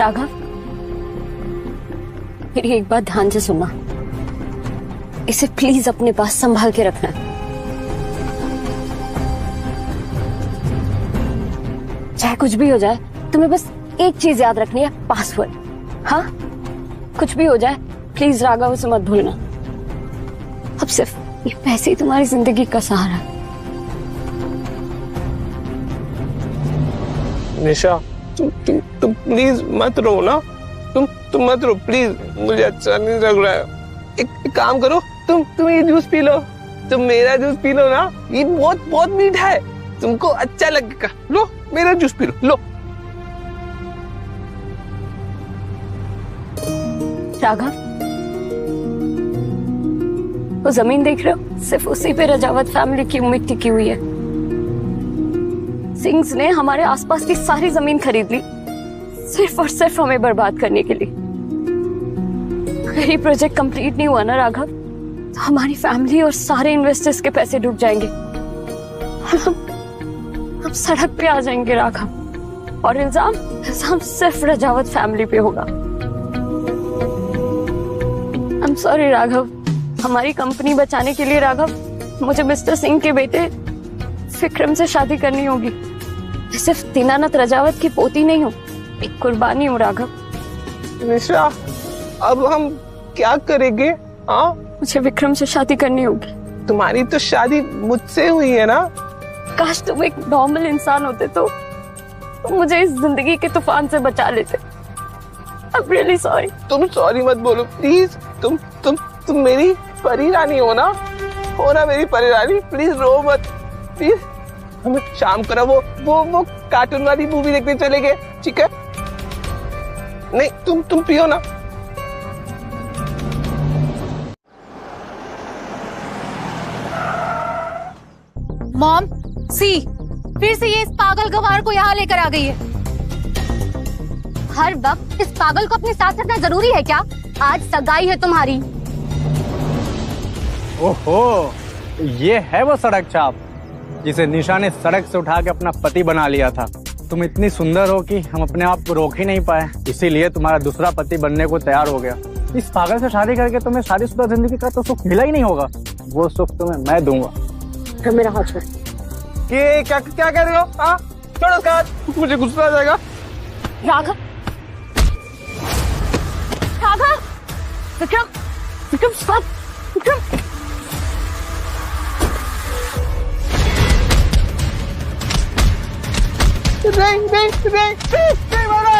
राघव, मेरी एक बात ध्यान से सुनना, इसे प्लीज अपने पास संभाल के रखना। चाहे कुछ भी हो जाए, तुम्हें बस एक चीज याद रखनी है, पासवर्ड। हाँ, कुछ भी हो जाए प्लीज राघव उसे मत भूलना। अब सिर्फ ये पैसे ही तुम्हारी जिंदगी का सहारा है। निशा, तुम प्लीज मत रो ना, तुम मत रो प्लीज, मुझे अच्छा नहीं लग रहा है। एक काम करो, तुम ये जूस पी लो, तुम मेरा जूस पी लो ना, ये बहुत बहुत मीठा है, तुमको अच्छा लगेगा। लो मेरा जूस पी लो। राघव, वो जमीन देख रहे हो, सिर्फ उसी पे रजावत फैमिली की उम्मीद टिकी हुई है। सिंग्स ने हमारे आसपास की सारी जमीन खरीद ली, सिर्फ और सिर्फ हमें बर्बाद करने के लिए। अगर ये प्रोजेक्ट कंप्लीट नहीं हुआ ना राघव, तो हमारी फैमिली और सारे इन्वेस्टर्स के पैसे डूब जाएंगे। हम सड़क पे आ जाएंगे राघव, और इल्जाम सिर्फ रजावत फैमिली पे होगा। आई एम सॉरी राघव, हमारी कंपनी बचाने के लिए राघव, मुझे मिस्टर सिंह के बेटे विक्रम से शादी करनी होगी। मैं सिर्फ दीनानाथ रजावत की पोती नहीं हूँ, एक कुर्बानी हूँ राघव। निशा, अब हम क्या करेंगे? हाँ, मुझे विक्रम से शादी करनी होगी। तुम्हारी तो शादी मुझसे हुई है ना। काश तुम एक नॉर्मल इंसान होते तो मुझे इस जिंदगी के तूफान से बचा लेते। I'm really sorry। तुम सॉरी मत बोलो प्लीज, तुम मेरी परी रानी हो ना मेरी परी रानी, प्लीज रो मत प्लीज। हम शाम को ना वो कार्टून वाली मूवी देखने चले गए, ठीक है? नहीं, तुम पियो ना। मॉम, सी, फिर से ये इस पागल गवार को यहाँ लेकर आ गई है। हर वक्त इस पागल को अपने साथ रखना जरूरी है क्या? आज सगाई है तुम्हारी। ओहो, ये है वो सड़क छाप जिसे निशा ने सड़क से उठा के अपना पति बना लिया था। तुम इतनी सुंदर हो कि हम अपने आप को रोक ही नहीं पाए, इसीलिए तुम्हारा दूसरा पति बनने को तैयार हो गया। इस पागल से शादी करके तुम्हें शादीशुदा जिंदगी का तो सुख मिला ही नहीं होगा, वो सुख तुम्हें मैं दूंगा। तो मेरा हाथ छोड़। क्या कह रहे हो? हाँ, छोड़ो उसका हाथ, मुझे गुस्सा आ जाएगा। राघव, विक्रम स्टॉप, विक्रम। नहीं मारो।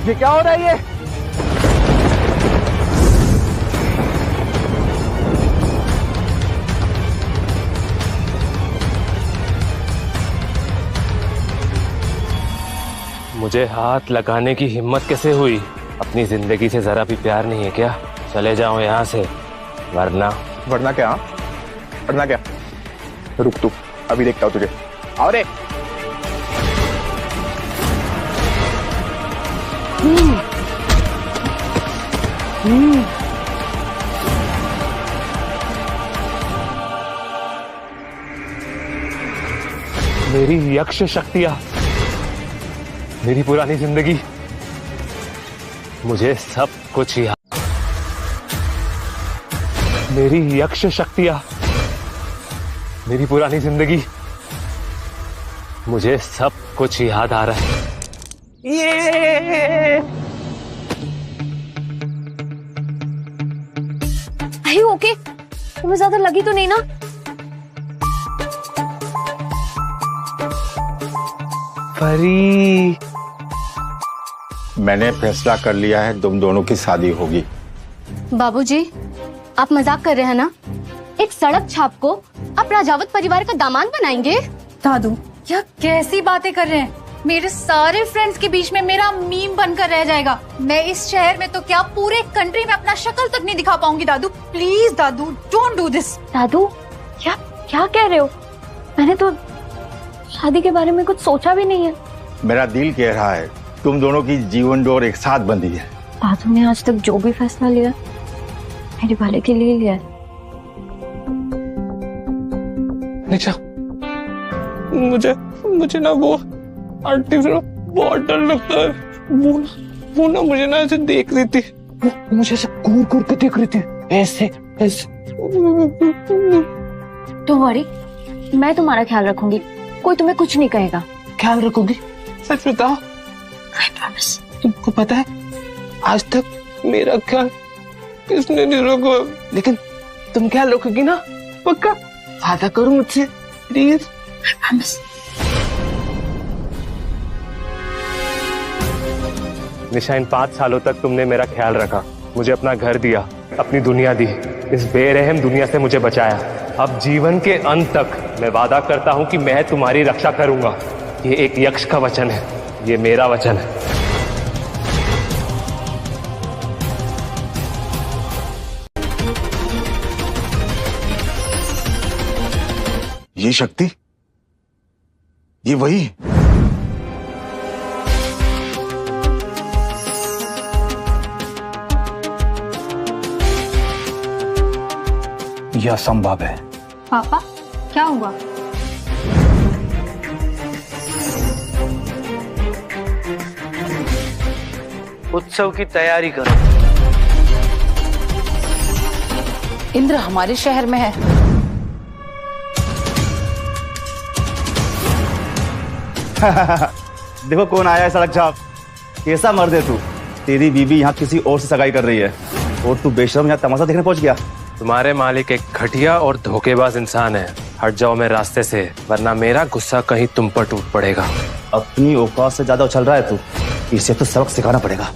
ये क्या हो रहा है? ये मुझे हाथ लगाने की हिम्मत कैसे हुई? अपनी जिंदगी से जरा भी प्यार नहीं है क्या? चले जाओ यहाँ से, वरना क्या? वरना क्या? रुक तू, अभी देखता हूँ तुझे। आओ रे। मेरी यक्ष शक्तियां, मेरी पुरानी जिंदगी, मुझे सब कुछ याद। मेरी यक्ष शक्तियां, मेरी पुरानी जिंदगी, मुझे सब कुछ याद आ रहा है। ओके, तुम्हें ज्यादा लगी तो नहीं ना? परी, मैंने फैसला कर लिया है, तुम दोनों की शादी होगी। बाबूजी, आप मजाक कर रहे हैं ना? एक सड़क छाप को आप राजावत परिवार का दामाद बनाएंगे? दादू, क्या कैसी बातें कर रहे हैं? मेरे सारे फ्रेंड्स के बीच में मेरा मीम बनकर रह जाएगा। मैं इस शहर में तो क्या पूरे कंट्री में अपना शक्ल तक नहीं दिखा पाऊंगी। दादू प्लीज, दादू डोंट डू दिस। दादू, क्या कह रहे हो? मैंने तो शादी के बारे में कुछ सोचा भी नहीं है। मेरा दिल कह रहा है तुम दोनों की जीवन डोर एक साथ बंधी है। दादू ने आज तक जो भी फैसला लिया मेरे भले के लिए लिया है। निशा, मुझे ना वो आंटी से बहुत डर लगता है। वो ना मुझे ना ऐसे देख रही थी, वो मुझे ऐसे घूर घूर के देख रही थी, ऐसे ऐसे। डोंट वरी, मैं तुम्हारा ख्याल रखूंगी, कोई तुम्हें कुछ नहीं कहेगा। ख्याल रखोगी? सच बताओ। I promise. तुमको पता है आज तक मेरा ख्याल किसने नहीं रखा, लेकिन तुम ख्याल रखोगी ना? पक्का? वादा करो मुझसे, प्लीज। I promise. निशा, इन 5 सालों तक तुमने मेरा ख्याल रखा, मुझे अपना घर दिया, अपनी दुनिया दी, इस बेरहम दुनिया से मुझे बचाया। अब जीवन के अंत तक मैं वादा करता हूं कि मैं तुम्हारी रक्षा करूंगा। ये एक यक्ष का वचन है, ये मेरा वचन है। ये शक्ति, ये वही है। यह असंभव है। पापा क्या हुआ? उत्सव की तैयारी करो। इंद्र हमारे शहर में है। देखो कौन आया है सड़क छाप। कैसा मर्द है तू? तेरी बीबी यहाँ किसी और से सगाई कर रही है और तू बेशरम यहाँ तमाशा देखने पहुंच गया। तुम्हारे मालिक एक घटिया और धोखेबाज इंसान है। हट जाओ मेरे रास्ते से, वरना मेरा गुस्सा कहीं तुम पर टूट पड़ेगा। अपनी औकात से ज्यादा उछल रहा है तू, इसे तो सबक सिखाना पड़ेगा।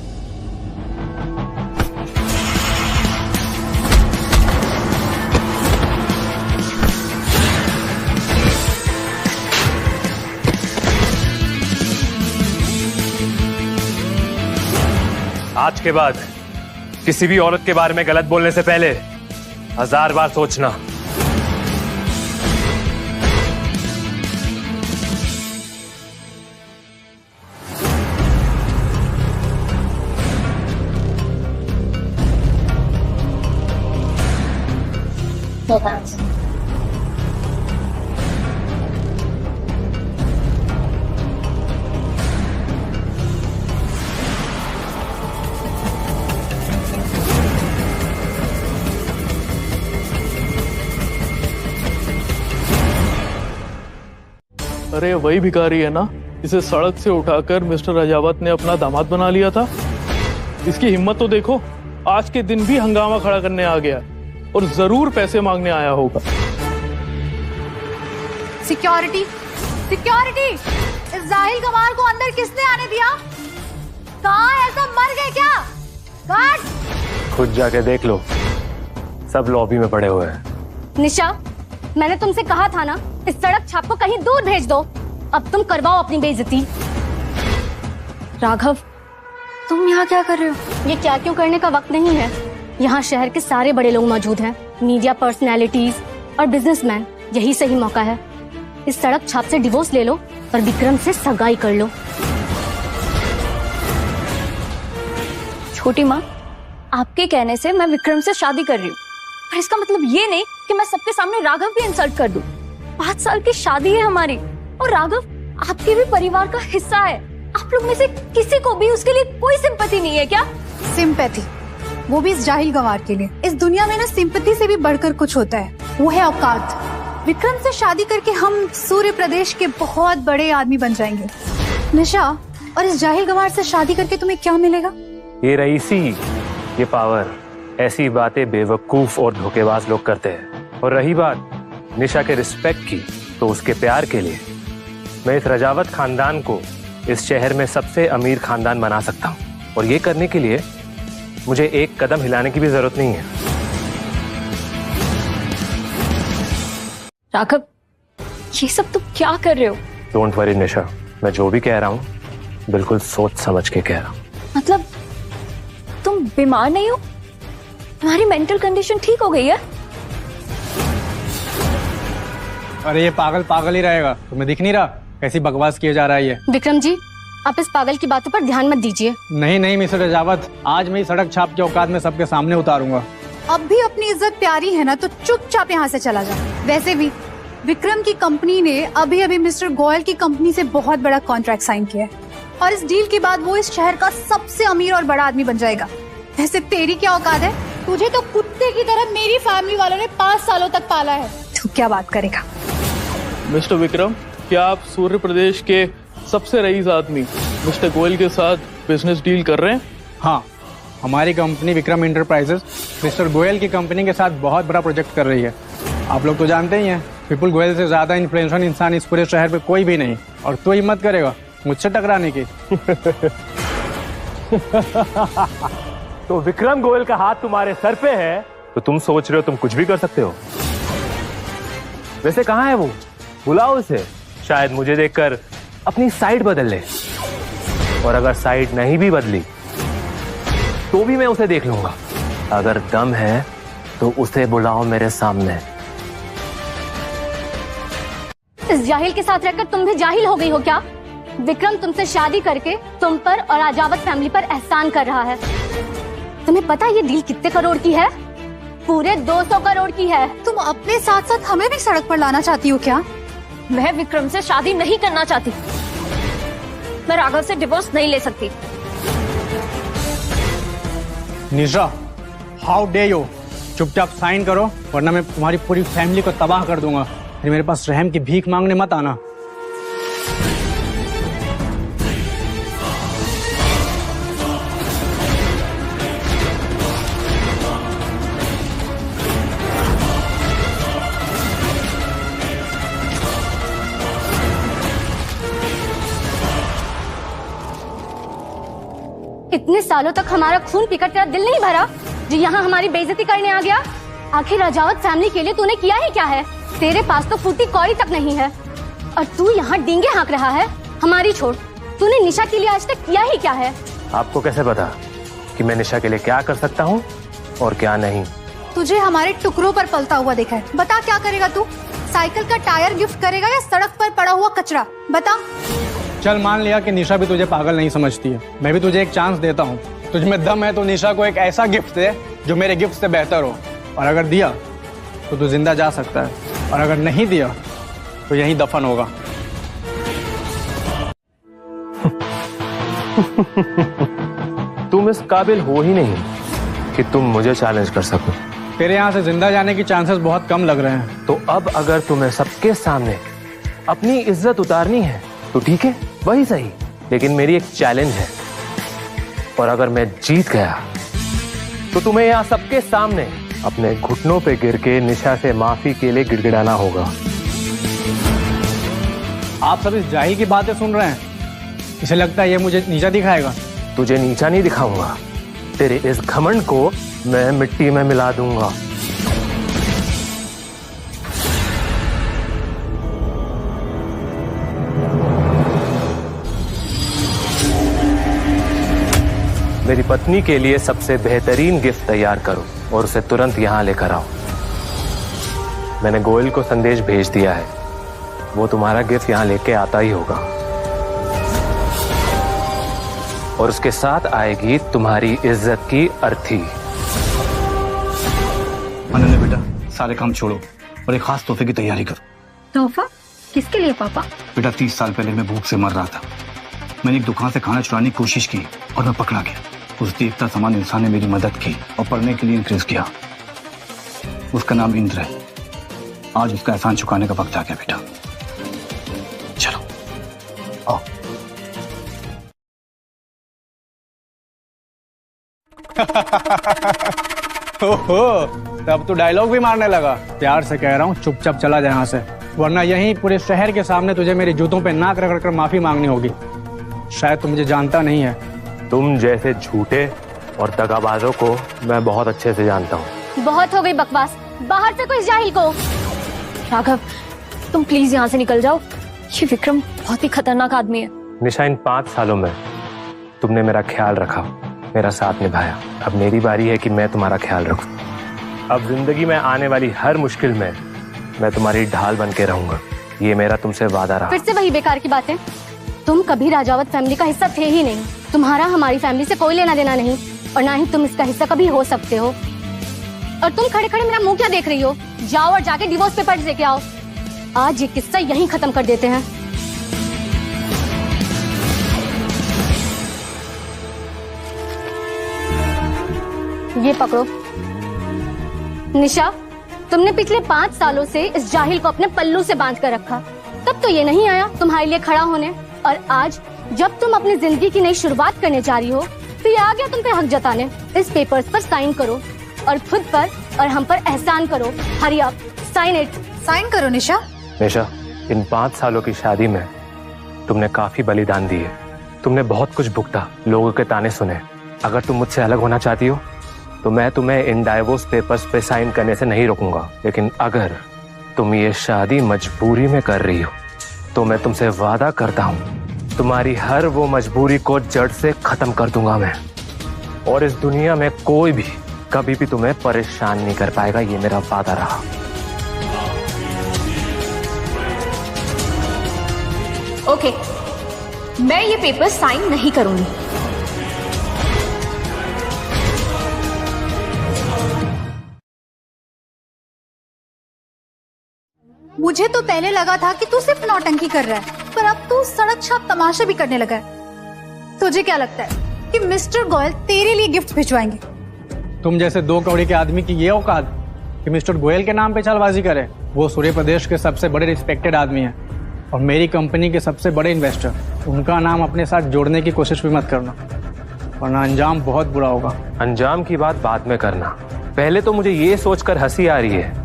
आज के बाद किसी भी औरत के बारे में गलत बोलने से पहले 1000 बार सोचना। अरे वही भिखारी है ना, इसे सड़क से उठाकर मिस्टर राजावत ने अपना दामाद बना लिया था। इसकी हिम्मत तो देखो, आज के दिन भी हंगामा खड़ा करने आ गया और जरूर पैसे मांगने आया होगा। Security, security! इस जाहिल गवार को अंदर किसने आने दिया? कहाँ है? सब मर गए क्या? गार्ड! खुद जाके देख लो, सब लॉबी में पड़े हुए हैं। निशा, मैंने तुमसे कहा था ना, इस सड़क छाप को कहीं दूर भेज दो। अब तुम करवाओ अपनी बेइज्जती। राघव, तुम यहाँ क्या कर रहे हो? ये क्या क्यों करने का वक्त नहीं है। यहाँ शहर के सारे बड़े लोग मौजूद हैं, मीडिया पर्सनैलिटीज और बिजनेसमैन। यही सही मौका है। इस सड़क छाप से डिवोर्स ले लो और विक्रम से सगाई कर लो। छोटी माँ, आपके कहने से मैं विक्रम से शादी कर रही हूँ, पर इसका मतलब ये नहीं कि मैं सबके सामने राघव की इंसल्ट कर दूं। 5 साल की शादी है हमारी और राघव आपके भी परिवार का हिस्सा है। आप लोग में से किसी को भी उसके लिए कोई सिंपैथी नहीं है क्या? सिंपैथी? वो भी इस जाहिल गवार के लिए। इस दुनिया में ना सिंपैथी से भी बढ़कर कुछ होता है, वो है औकात। विक्रम से शादी करके हम सूर्य प्रदेश के बहुत बड़े आदमी बन जाएंगे। निशा, और इस जाहिल गवार से शादी करके तुम्हें क्या मिलेगा? ये रईसी, ये पावर, ऐसी बातें बेवकूफ और धोखेबाज लोग करते हैं। और रही बात निशा के रिस्पेक्ट की, तो उसके प्यार के लिए मैं इस रजावत खानदान को इस शहर में सबसे अमीर खानदान बना सकता हूँ। और ये करने के लिए मुझे एक कदम हिलाने की भी जरूरत नहीं है। राघव, ये सब तुम क्या कर रहे हो? डोंट वरी निशा, मैं जो भी कह रहा हूँ बिल्कुल सोच समझ के कह रहा हूँ। मतलब तुम बीमार नहीं हो? तुम्हारी मेंटल कंडीशन ठीक हो गई है? अरे ये पागल पागल ही रहेगा, तुम्हें दिख नहीं रहा कैसी बकवास किए जा रहा है ये? विक्रम जी, आप इस पागल की बातों पर ध्यान मत दीजिए। नहीं नहीं मिस्टर रजावत, आज मैं सड़क छाप के औकात में सबके सामने उतारूंगा। अब भी अपनी इज्जत प्यारी है ना तो चुपचाप यहाँ से चला जा। वैसे भी विक्रम की कंपनी ने अभी अभी मिस्टर गोयल की कंपनी से बहुत बड़ा कॉन्ट्रैक्ट साइन किया है और इस डील के बाद वो इस शहर का सबसे अमीर और बड़ा आदमी बन जाएगा। वैसे तेरी क्या औकात है? तुझे तो कुत्ते की तरह मेरी फैमिली वालों ने 5 सालों तक पाला है, तू क्या बात करेगा? मिस्टर विक्रम, क्या आप सूर्य प्रदेश के सबसे रईस आदमी मिस्टर गोयल के साथ बिजनेस डील कर रहे हैं? हाँ, हमारी company Vikram enterprises mister Goyal की कंपनी के साथ बहुत बड़ा प्रोजेक्ट कर रही है। आप लोग तो जानते ही हैं, विपुल गोयल से ज्यादा इन्फ्लुएंशियल इंसान इस पूरे शहर पे कोई भी नहीं, और तू हिम्मत करेगा मुझसे टकराने की? तो विक्रम गोयल का हाथ तुम्हारे सर पे है तो तुम सोच रहे हो तुम कुछ भी कर सकते हो? वैसे कहाँ है वो? बुलाओ उसे, शायद मुझे देखकर अपनी साइड बदल ले। और अगर साइड नहीं भी बदली तो भी मैं उसे देख लूंगा। अगर दम है तो उसे बुलाओ मेरे सामने। इस जाहिल के साथ रहकर तुम भी जाहिल हो गई हो क्या? विक्रम तुमसे शादी करके तुम पर और राजावत फैमिली पर एहसान कर रहा है। तुम्हें पता है ये डील कितने करोड़ की है? पूरे 200 करोड़ की है। तुम अपने साथ साथ हमें भी सड़क पर लाना चाहती हो क्या? मैं विक्रम से शादी नहीं करना चाहती। मैं राघव से डिवोर्स नहीं ले सकती। निशा, हाउ डे यू! चुपचाप साइन करो वरना मैं तुम्हारी पूरी फैमिली को तबाह कर दूंगा। फिर मेरे पास रहम की भीख मांगने मत आना। इतने सालों तक हमारा खून पीकर तेरा दिल नहीं भरा जो यहाँ हमारी बेइज्जती करने आ गया? आखिर राजावत फैमिली के लिए तूने किया ही क्या है? तेरे पास तो फूटी कौड़ी तक नहीं है और तू यहाँ डींगे हाँक रहा है। हमारी छोड़, तूने निशा के लिए आज तक किया ही क्या है? आपको कैसे पता कि मैं निशा के लिए क्या कर सकता हूँ और क्या नहीं? तुझे हमारे टुकड़ों पर पलता हुआ देखा है। बता क्या करेगा तू? साइकिल का टायर गिफ्ट करेगा या सड़क पर पड़ा हुआ कचरा? बता। चल मान लिया कि निशा भी तुझे पागल नहीं समझती है, मैं भी तुझे एक चांस देता हूँ। तुझ में दम है तो निशा को एक ऐसा गिफ्ट दे जो मेरे गिफ्ट से बेहतर हो, और अगर दिया तो तू जिंदा जा सकता है, और अगर नहीं दिया तो यहीं दफन होगा। तुम इस काबिल हो ही नहीं कि तुम मुझे चैलेंज कर सको। तेरे यहाँ से जिंदा जाने की चांसेस बहुत कम लग रहे हैं। तो अब अगर तुम्हें सबके सामने अपनी इज्जत उतारनी है तो ठीक है, वही सही, लेकिन मेरी एक चैलेंज है, और अगर मैं जीत गया तो तुम्हें यहाँ सबके सामने अपने घुटनों पे गिर के निशा से माफी के लिए गिड़गिड़ाना होगा। आप सब इस जाहिल की बातें सुन रहे हैं? इसे लगता है ये मुझे नीचा दिखाएगा? तुझे नीचा नहीं दिखाऊंगा, तेरे इस घमंड को मैं मिट्टी में मिला दूंगा। मेरी पत्नी के लिए सबसे बेहतरीन गिफ्ट तैयार करो और उसे तुरंत यहां लेकर आओ। मैंने गोयल को संदेश भेज दिया है, वो तुम्हारा गिफ्ट यहां लेके आता ही होगा, और उसके साथ आएगी तुम्हारी इज्जत की अर्थी। अनन्या बेटा, सारे काम छोड़ो और एक खास तोहफे की तैयारी करो। तोहफा? किसके लिए पापा? बेटा 30 साल पहले मैं भूख से मर रहा था। मैंने एक दुकान से खाना चुराने की कोशिश की और मैं पकड़ा गया। उस देवता समान इंसान ने मेरी मदद की और पढ़ने के लिए इंकरेज किया। उसका नाम इंद्र है। आज उसका एहसान चुकाने का वक्त आ गया बेटा। चलो आओ। ओहो, तब तो डायलॉग भी मारने लगा। प्यार से कह रहा हूँ चुपचाप चला जाए यहाँ से, वरना यहीं पूरे शहर के सामने तुझे मेरे जूतों पे नाक रगड़ कर माफी मांगनी होगी। शायद तू मुझे जानता नहीं है। तुम जैसे झूठे और दगाबाजों को मैं बहुत अच्छे से जानता हूँ। बहुत हो गई बकवास, बाहर से कोई जाहिल को। राघव, तुम प्लीज यहाँ से निकल जाओ। ये विक्रम बहुत ही खतरनाक आदमी है। निशा, इन 5 सालों में तुमने मेरा ख्याल रखा, मेरा साथ निभाया। अब मेरी बारी है कि मैं तुम्हारा ख्याल रखूं। अब जिंदगी में आने वाली हर मुश्किल में मैं तुम्हारी ढाल बन के रहूंगा। ये मेरा तुमसे वादा रहा। फिर से वही बेकार की बातें। तुम कभी राजावत फैमिली का हिस्सा थे ही नहीं। तुम्हारा हमारी फैमिली से कोई लेना देना नहीं और ना ही तुम इसका हिस्सा कभी हो सकते हो। और तुम खड़े खड़े मेरा मुंह क्या देख रही हो? जाओ और जाके डिवोर्स पेपर्स लेके आओ। आज ये किस्सा यहीं खत्म कर देते हैं। ये पकड़ो। निशा, तुमने पिछले 5 सालों से इस जाहिल को अपने पल्लू से बांध कर रखा, तब तो ये नहीं आया तुम्हारे लिए खड़ा होने। और आज जब तुम अपनी जिंदगी की नई शुरुआत करने जा रही हो तो ये आ गया तुम पे हक जताने। इस पेपर्स पर साइन करो और खुद पर और हम पर एहसान करो। Hurry up, sign it. Sign करो निशा। निशा, इन 5 सालों की शादी में तुमने काफी बलिदान दिए। तुमने बहुत कुछ भुगता, लोगों के ताने सुने। अगर तुम मुझसे अलग होना चाहती हो तो मैं तुम्हें इन डाइवोर्स पेपर्स पे साइन करने से नहीं रोकूंगा। लेकिन अगर तुम ये शादी मजबूरी में कर रही हो तो मैं तुमसे वादा करता हूँ तुम्हारी हर वो मजबूरी को जड़ से खत्म कर दूंगा मैं। और इस दुनिया में कोई भी कभी भी तुम्हें परेशान नहीं कर पाएगा, ये मेरा वादा रहा। ओके, मैं ये पेपर साइन नहीं करूंगी। मुझे तो पहले लगा था कि तू सिर्फ नौटंकी कर रहा है, पर अब तू सड़क छाप तमाशा भी करने लगा है। तुझे क्या लगता है कि मिस्टर गोयल तेरे लिए गिफ्ट भिजवाएंगे? तुम जैसे 2 कौड़ी के आदमी की ये औकात कि मिस्टर गोयल के नाम पे चालबाजी करे? वो सूर्य प्रदेश के सबसे बड़े रिस्पेक्टेड आदमी हैं और मेरी कंपनी के सबसे बड़े इन्वेस्टर। उनका नाम अपने साथ जोड़ने की कोशिश भी मत करना, वरना अंजाम बहुत बुरा होगा। अंजाम की बात बाद में करना, पहले तो मुझे ये सोचकर हंसी आ रही है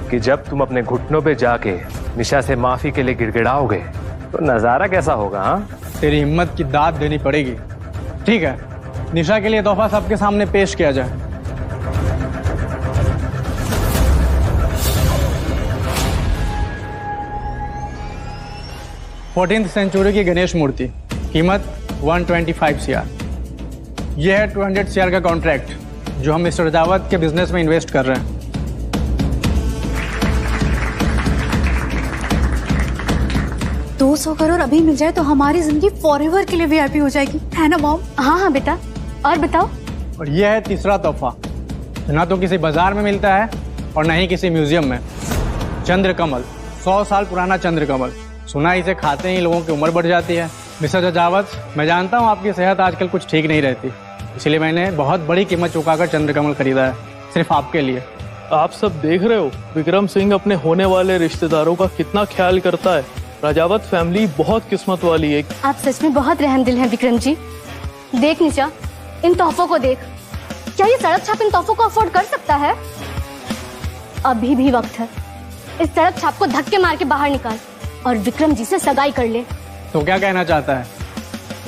कि जब तुम अपने घुटनों पे जाके निशा से माफी के लिए गिड़गिड़ाओगे तो नजारा कैसा होगा। हाँ, तेरी हिम्मत की दाद देनी पड़ेगी। ठीक है, निशा के लिए तोहफा सबके सामने पेश किया जाए। फोर्टीन्थ सेंचुरी की गणेश मूर्ति, कीमत 125 CR। यह है 200 CR का कॉन्ट्रैक्ट जो हम मिस्टर राजावत के बिजनेस में इन्वेस्ट कर रहे हैं। 200 करोड़ अभी मिल जाए तो हमारी जिंदगी फॉरएवर के लिए वीआईपी हो जाएगी, है ना मॉम? हाँ हाँ बेटा, और बताओ। और यह है तीसरा तोहफा, ना तो किसी बाजार में मिलता है और ना ही किसी म्यूजियम में। चंद्रकमल, 100 साल पुराना चंद्रकमल। सुना इसे खाते ही लोगों की उम्र बढ़ जाती है। मिस्टर राजावत, मैं जानता हूँ आपकी सेहत आजकल कुछ ठीक नहीं रहती, इसलिए मैंने बहुत बड़ी कीमत चुकाकर चंद्रकमल खरीदा है, सिर्फ आपके लिए। आप सब देख रहे हो विक्रम सिंह अपने होने वाले रिश्तेदारों का कितना ख्याल करता है। राजावत फैमिली बहुत किस्मत वाली है। आप सच में बहुत रहमदिल हैं विक्रम जी। देख निशा, इन तोहफों को देख। क्या ये सड़क छाप इन तोहफों को अफोर्ड कर सकता है? अभी भी वक्त है। इस सड़क छाप को धक्के मार के बाहर निकाल और विक्रम जी से सगाई कर ले। तो क्या कहना चाहता है?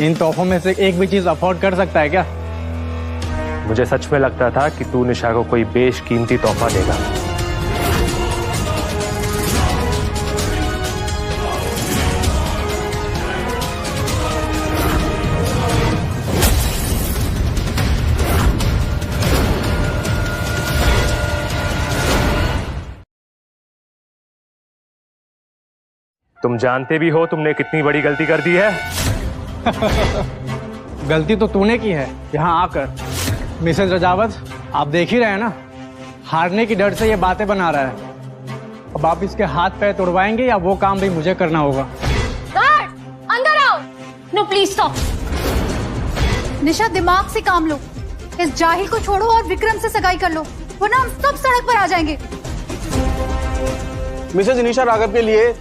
इन तोहफों में से एक भी चीज अफोर्ड कर सकता है क्या? मुझे सच में लगता था कि तू निशा को कोई बेशकीमती तोहफा देगा। तुम जानते भी हो तुमने कितनी बड़ी गलती कर दी है। गलती तो तूने की है यहाँ आकर। मिसेस राजावत, आप देख ही रहे हैं ना, हारने की डर से ये बातें बना रहा है। अब आप इसके हाथ पैर तोड़वाएंगे या वो काम भी मुझे करना होगा? गार्ड, अंदर आओ। No please stop. निशा, दिमाग से काम लो। इस जाहिल को छोड़ो और विक्रम से सगाई कर लो, वरना हम सब सड़क पर आ जाएंगे। मिसेज निशा राघव के लिए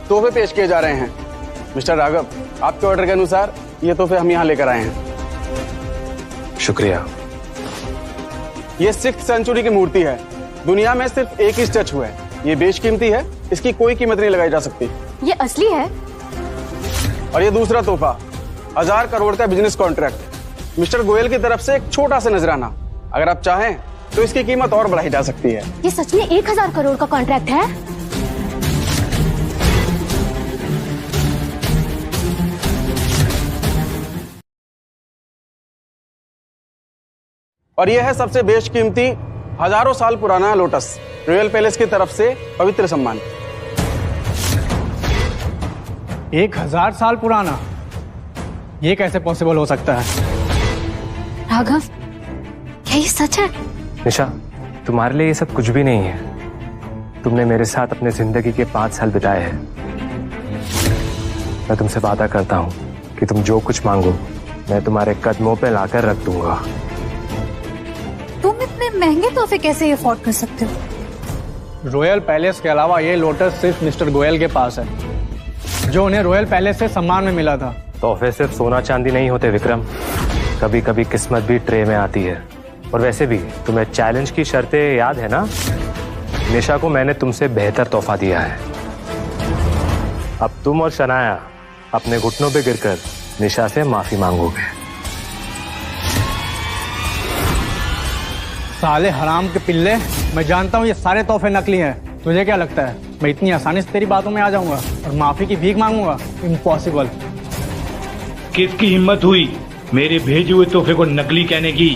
तोहफे पेश किए जा रहे हैं। मिस्टर राघव, आपके ऑर्डर के अनुसार ये तोहफे हम यहाँ लेकर आए हैं। शुक्रिया। ये 6th सेंचुरी की मूर्ति है। दुनिया में सिर्फ एक ही स्टैचू है। ये बेशकीमती है, इसकी कोई कीमत नहीं लगाई जा सकती। ये असली है। और ये दूसरा तोहफा, 1000 करोड़ का बिजनेस कॉन्ट्रैक्ट, मिस्टर गोयल की तरफ से एक छोटा सा नजराना। अगर आप चाहें तो इसकी कीमत और बढ़ाई जा सकती है। ये सच में 1000 करोड़ का कॉन्ट्रैक्ट है? और यह है सबसे बेशकीमती, हजारों साल पुराना लोटस, रॉयल पैलेस की तरफ से पवित्र सम्मान। 1000 साल पुराना? ये कैसे पॉसिबल हो सकता है? राघव, क्या ये सच है? निशा, तुम्हारे लिए ये सब कुछ भी नहीं है। तुमने मेरे साथ अपने जिंदगी के 5 साल बिताए हैं। मैं तुमसे वादा करता हूँ कि तुम जो कुछ मांगो मैं तुम्हारे कदमों पे लाकर रख दूंगा। तुम इतने महंगे तोहफे कैसे अफोर्ड कर सकते हो? रॉयल पैलेस के अलावा ये लोटस सिर्फ मिस्टर गोयल के पास है, जो उन्हें रॉयल पैलेस से सम्मान में मिला था। तोहफे सिर्फ सोना चांदी नहीं होते विक्रम, कभी कभी किस्मत भी ट्रे में आती है। और वैसे भी तुम्हें चैलेंज की शर्तें याद है ना? निशा को मैंने तुमसे बेहतर तोहफा दिया है। अब तुम और शनाया अपने घुटनों पे गिरकर निशा से माफी मांगोगे। साले हराम के पिल्ले, मैं जानता हूँ ये सारे तोहफे नकली हैं। तुझे क्या लगता है मैं इतनी आसानी से तेरी बातों में आ जाऊंगा और माफी की भीख मांगूंगा? इम्पॉसिबल। किसकी हिम्मत हुई मेरे भेजे हुए तोहफे को नकली कहने की?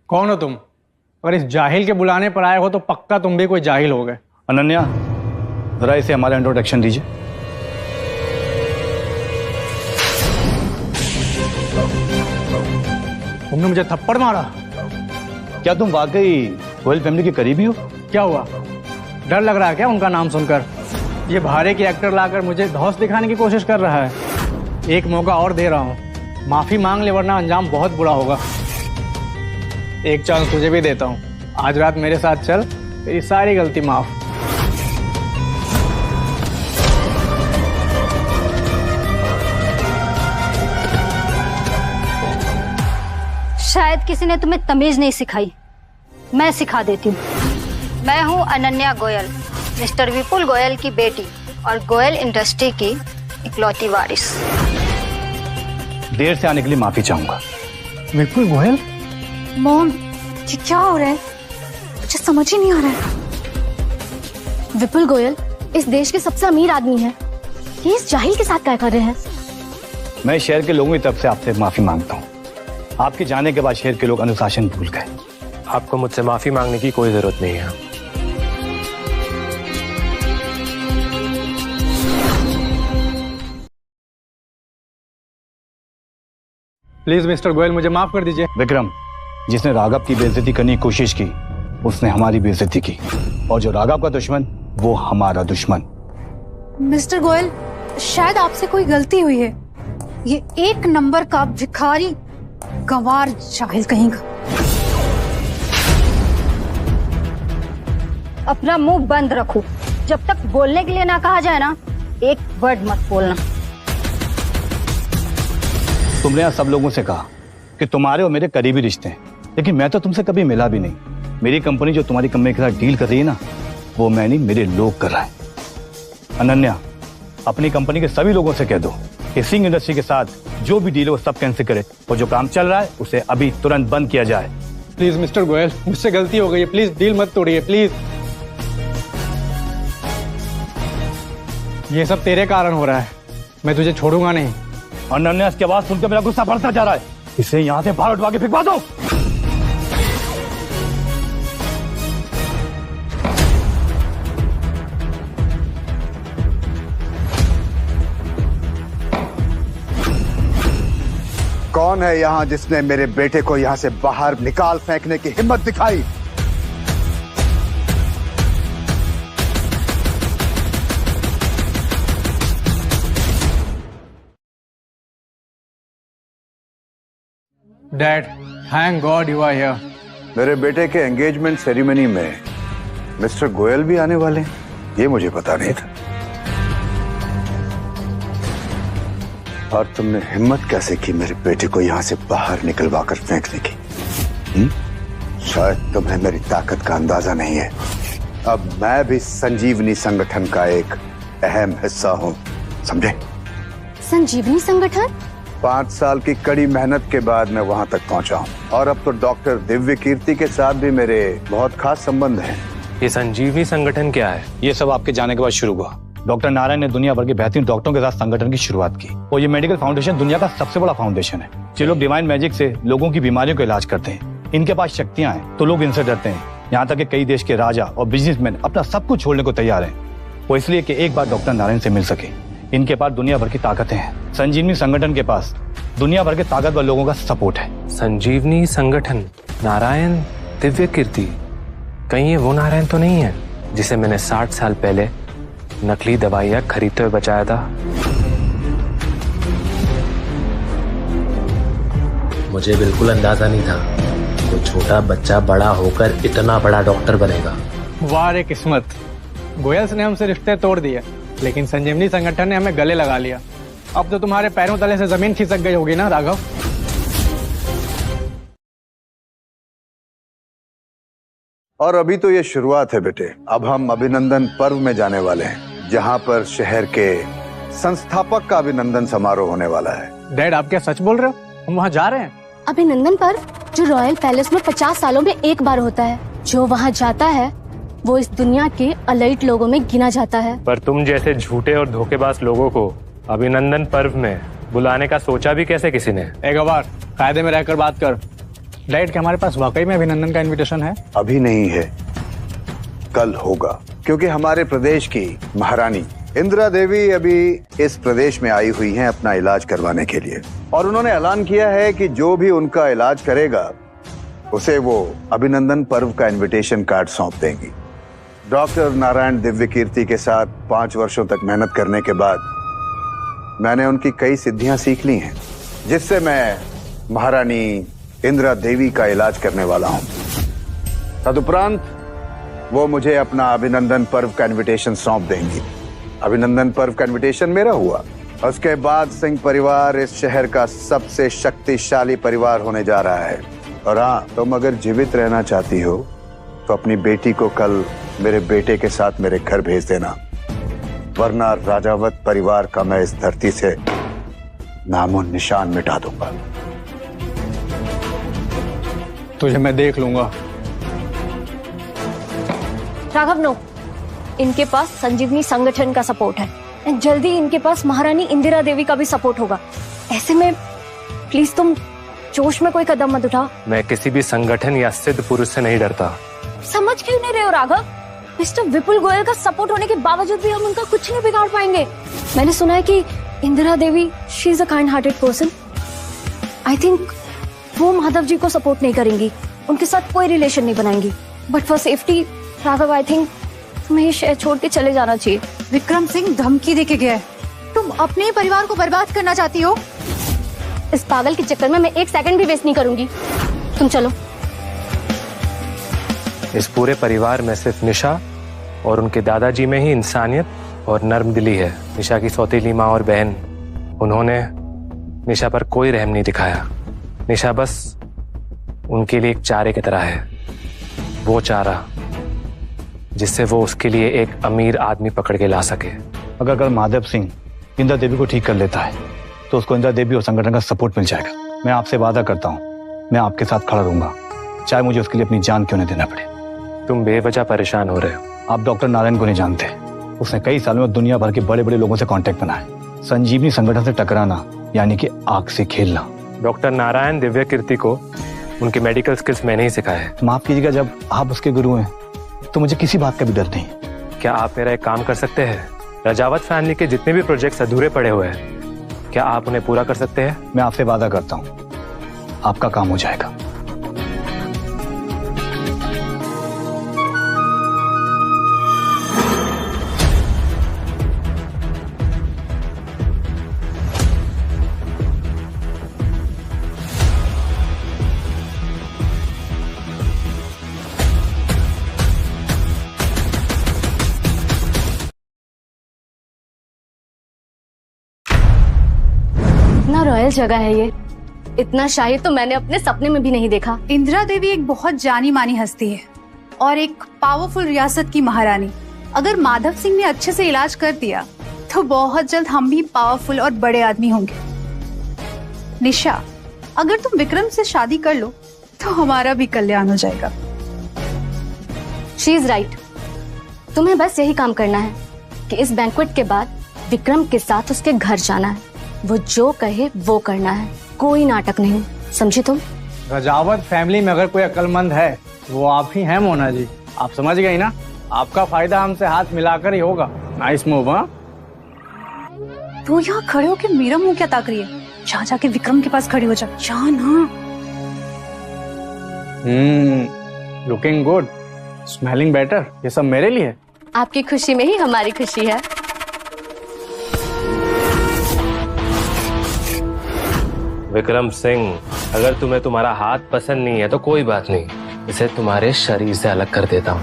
कौन हो तुम? अगर इस जाहिल के बुलाने पर आए हो तो पक्का तुम भी कोई जाहिल हो गए। अनन्या, जरा इसे हमारा इंट्रोडक्शन दीजिए। तुमने मुझे थप्पड़ मारा? क्या तुम वाकई गोयल फैमिली के करीबी हो? क्या हुआ, डर लग रहा है क्या उनका नाम सुनकर? ये भारे की एक्टर लाकर मुझे धौंस दिखाने की कोशिश कर रहा है। एक मौका और दे रहा हूँ, माफी मांग ले वरना अंजाम बहुत बुरा होगा। एक चांस तुझे भी देता हूँ, आज रात मेरे साथ चल, तेरी सारी गलती माफ। शायद किसी ने तुम्हें तमीज नहीं सिखाई, मैं सिखा देती हूँ। मैं हूँ अनन्या गोयल, मिस्टर विपुल गोयल की बेटी और गोयल इंडस्ट्री की इकलौती वारिस। देर से आने के लिए माफी चाहूंगा। विपुल गोयल? मॉम, ये क्या हो रहा है? मुझे समझ ही नहीं आ रहा है। विपुल गोयल इस देश के सबसे अमीर आदमी हैं। ये इस जाहिल के साथ क्या कर रहे हैं? मैं शहर के लोगों की तरफ से आपसे माफी मांगता हूँ। आपके जाने के बाद शहर के लोग अनुशासन भूल गए। आपको मुझसे माफी मांगने की कोई जरूरत नहीं है। प्लीज मिस्टर गोयल, मुझे माफ कर दीजिए। विक्रम, जिसने राघव की बेइज्जती करने की कोशिश की उसने हमारी बेइज्जती की, और जो राघव का दुश्मन वो हमारा दुश्मन। मिस्टर गोयल, शायद आपसे कोई गलती हुई है। ये एक नंबर का भिखारी गंवार जाहिल कहीं का। अपना मुंह बंद रखो, जब तक बोलने के लिए ना कहा जाए ना, एक वर्ड मत बोलना। तुमने यहाँ सब लोगों से कहा कि तुम्हारे और मेरे करीबी रिश्ते हैं, लेकिन मैं तो तुमसे कभी मिला भी नहीं। मेरी कंपनी जो तुम्हारी कंपनी के साथ डील कर रही है ना, वो मैं नहीं, मेरे लोग कर रहे हैं। अनन्या, अपनी कंपनी के सभी लोगों से कह दो कि सिंह इंडस्ट्री के साथ जो भी डील है वो सब कैंसिल करे, और जो काम चल रहा है उसे अभी तुरंत बंद किया जाए। प्लीज मिस्टर गोयल, मुझसे गलती हो गई है, प्लीज डील मत तोड़िए प्लीज। ये सब तेरे कारण हो रहा है, मैं तुझे छोड़ूंगा नहीं। अनन्या, इसकी आवाज सुनकर मेरा गुस्सा बढ़ता जा रहा है, इसे यहाँ से बाहर उठवा के फेंकवा दो। कौन है यहाँ जिसने मेरे बेटे को यहाँ से बाहर निकाल फेंकने की हिम्मत दिखाई? Dad, thank God you are here. मेरे बेटे के एंगेजमेंट सेरेमनी में मिस्टर गोयल भी आने वाले हैं, ये मुझे पता नहीं था। और तुमने हिम्मत कैसे की मेरे बेटे को यहां से बाहर निकलवा कर फेंकने की? शायद तुम्हें मेरी ताकत का अंदाजा नहीं है। अब मैं भी संजीवनी संगठन का एक अहम हिस्सा हूं, समझे? संजीवनी संगठन? 5 साल की कड़ी मेहनत के बाद मैं वहां तक पहुंचा हूं, और अब तो डॉक्टर दिव्य कीर्ति के साथ भी मेरे बहुत खास संबंध हैं। ये संजीवनी संगठन क्या है? ये सब आपके जाने के बाद शुरू हुआ। डॉक्टर नारायण ने दुनिया भर के बेहतरीन डॉक्टरों के साथ संगठन की शुरुआत की, और ये मेडिकल फाउंडेशन दुनिया का सबसे बड़ा फाउंडेशन है। जो लोग डिवाइन मैजिक से लोगों की बीमारियों का इलाज करते हैं। इनके पास शक्तियां हैं तो लोग इनसे डरते हैं। यहाँ तक कि कई देश के राजा और बिजनेसमैन अपना सब कुछ छोड़ने को तैयार हैं। वो इसलिए कि एक बार डॉक्टर नारायण से मिल सके। इनके पास दुनिया भर की ताकतें हैं। संजीवनी संगठन के पास दुनिया भर के ताकतवर लोगों का सपोर्ट है। संजीवनी संगठन, नारायण दिव्य कीर्ति, कहीं ये वो नारायण तो नहीं है जिसे मैंने 60 साल पहले नकली दवाइयां खरीदते हुए बचाया था? मुझे बिल्कुल अंदाजा नहीं था कोई छोटा बच्चा बड़ा होकर इतना बड़ा डॉक्टर बनेगा। वाह रे किस्मत, गोयल्स ने हमसे रिश्ते तोड़ दिए, लेकिन संजीवनी संगठन ने हमें गले लगा लिया। अब तो तुम्हारे पैरों तले से जमीन खिसक गई होगी ना राघव? और अभी तो ये शुरुआत है बेटे। अब हम अभिनंदन पर्व में जाने वाले हैं, जहाँ पर शहर के संस्थापक का अभिनंदन समारोह होने वाला है। डैड, आप क्या सच बोल रहे हो? हम वहाँ जा रहे हैं? अभिनंदन पर्व जो रॉयल पैलेस में 50 सालों में एक बार होता है। जो वहाँ जाता है वो इस दुनिया के अलाइट लोगों में गिना जाता है। पर तुम जैसे झूठे और धोखेबाज लोगों को अभिनंदन पर्व में बुलाने का सोचा भी कैसे किसी ने? एक बार कायदे में रहकर बात कर। डैड, क्या हमारे पास वाकई में अभिनंदन का इनविटेशन है? अभी नहीं है, कल होगा, क्योंकि हमारे प्रदेश की महारानी इंदिरा देवी अभी इस प्रदेश में आई हुई हैं अपना इलाज करवाने के लिए, और उन्होंने ऐलान किया है कि जो भी उनका इलाज करेगा उसे वो अभिनंदन पर्व का इनविटेशन कार्ड सौंप देंगी। डॉक्टर नारायण दिव्य कीर्ति के साथ 5 वर्षों तक मेहनत करने के बाद मैंने उनकी कई सिद्धियां सीख ली हैं, जिससे मैं महारानी इंदिरा देवी का इलाज करने वाला हूं। तदुपरांत वो मुझे अपना अभिनंदन पर्व का इनविटेशन सौंप देंगी। अभिनंदन पर्व का इनविटेशन मेरा हुआ, उसके बाद सिंह परिवार इस शहर का सबसे शक्तिशाली परिवार होने जा रहा है। और हाँ, तुम अगर जीवित रहना चाहती हो तो अपनी बेटी को कल मेरे बेटे के साथ मेरे घर भेज देना, वरना राजावत परिवार का मैं इस धरती से नामो निशान मिटा दूंगा। तुझे मैं देख लूंगा। राघव, नो, इनके पास संजीवनी संगठन का सपोर्ट है। जल्दी इनके पास महारानी इंदिरा देवी का भी सपोर्ट होगा। ऐसे में प्लीज तुम जोश में कोई कदम मत उठाओ। मैं किसी भी संगठन या सिद्ध पुरुष से नहीं डरता। समझ क्यों नहीं रहे हो राघव? मिस्टर विपुल गोयल का सपोर्ट होने के बावजूद भी हम उनका कुछ नहीं बिगाड़ पाएंगे। मैंने सुना है कि Indira Devi, she is a kind hearted person. I think वो माधव जी को सपोर्ट नहीं करेंगी, उनके साथ कोई रिलेशन नहीं बनाएंगी। But for safety Raghav, I think तुम्हें ये शहर छोड़ के चले जाना चाहिए। विक्रम सिंह धमकी देके गया है। तुम अपने परिवार को बर्बाद करना चाहती हो? इस पागल के चक्कर में मैं 1 सेकंड भी वेस्ट नहीं करूंगी। तुम चलो। इस पूरे परिवार में सिर्फ निशा और उनके दादाजी में ही इंसानियत और नर्म दिली है। निशा की सौतेली माँ और बहन, उन्होंने निशा पर कोई रहम नहीं दिखाया। निशा बस उनके लिए एक चारे की तरह है, वो चारा जिससे वो उसके लिए एक अमीर आदमी पकड़ के ला सके। अगर कल माधव सिंह इंदिरा देवी को ठीक कर लेता है तो उसको इंदिरा देवी और संगठन का सपोर्ट मिल जाएगा। मैं आपसे वादा करता हूँ, मैं आपके साथ खड़ा रहूंगा, चाहे मुझे उसके लिए अपनी जान क्यों नहीं देना पड़े। तुम बेवजह परेशान हो रहे हो। आप डॉक्टर नारायण को नहीं जानते। उसने कई सालों में दुनिया भर के बड़े बड़े लोगों से कांटेक्ट बनाए। संजीवनी संगठन से टकराना यानी कि आग से खेलना। डॉक्टर नारायण दिव्य कीर्ति को उनके मेडिकल स्किल्स मैंने ही सिखाए हैं। माफ कीजिएगा, जब आप उसके गुरु हैं तो मुझे किसी बात का भी डर नहीं। क्या आप मेरा एक काम कर सकते हैं? राजावत फैमिली के जितने भी प्रोजेक्ट्स अधूरे पड़े हुए हैं, क्या आप उन्हें पूरा कर सकते हैं? मैं आपसे वादा करता हूँ, आपका काम हो जाएगा। इतना रॉयल जगह है ये, इतना शाही तो मैंने अपने सपने में भी नहीं देखा। इंदिरा देवी एक बहुत जानी मानी हस्ती है और एक पावरफुल रियासत की महारानी। अगर माधव सिंह ने अच्छे से इलाज कर दिया तो बहुत जल्द हम भी पावरफुल और बड़े आदमी होंगे। निशा, अगर तुम विक्रम से शादी कर लो तो हमारा भी कल्याण हो जाएगा। She is right. तुम्हें बस यही काम करना है कि इस बैंक्वेट के बाद विक्रम के साथ उसके घर जाना है। वो जो कहे वो करना है, कोई नाटक नहीं, समझी तुम? रजावत फैमिली में अगर कोई अक्लमंद है वो आप ही हैं मोना जी। आप समझ गई ना, आपका फायदा हमसे हाथ मिलाकर ही होगा। Nice move. हाँ, तू यहाँ खड़े होके मेरा मुंह क्या ताक रही है? जा जाके विक्रम के पास खड़ी हो जा, जा ना। लुकिंग गुड, स्मेलिंग बेटर, ये सब मेरे लिए। आपकी खुशी में ही हमारी खुशी है। विक्रम सिंह, अगर तुम्हें तुम्हारा हाथ पसंद नहीं है तो कोई बात नहीं, इसे तुम्हारे शरीर से अलग कर देता हूँ।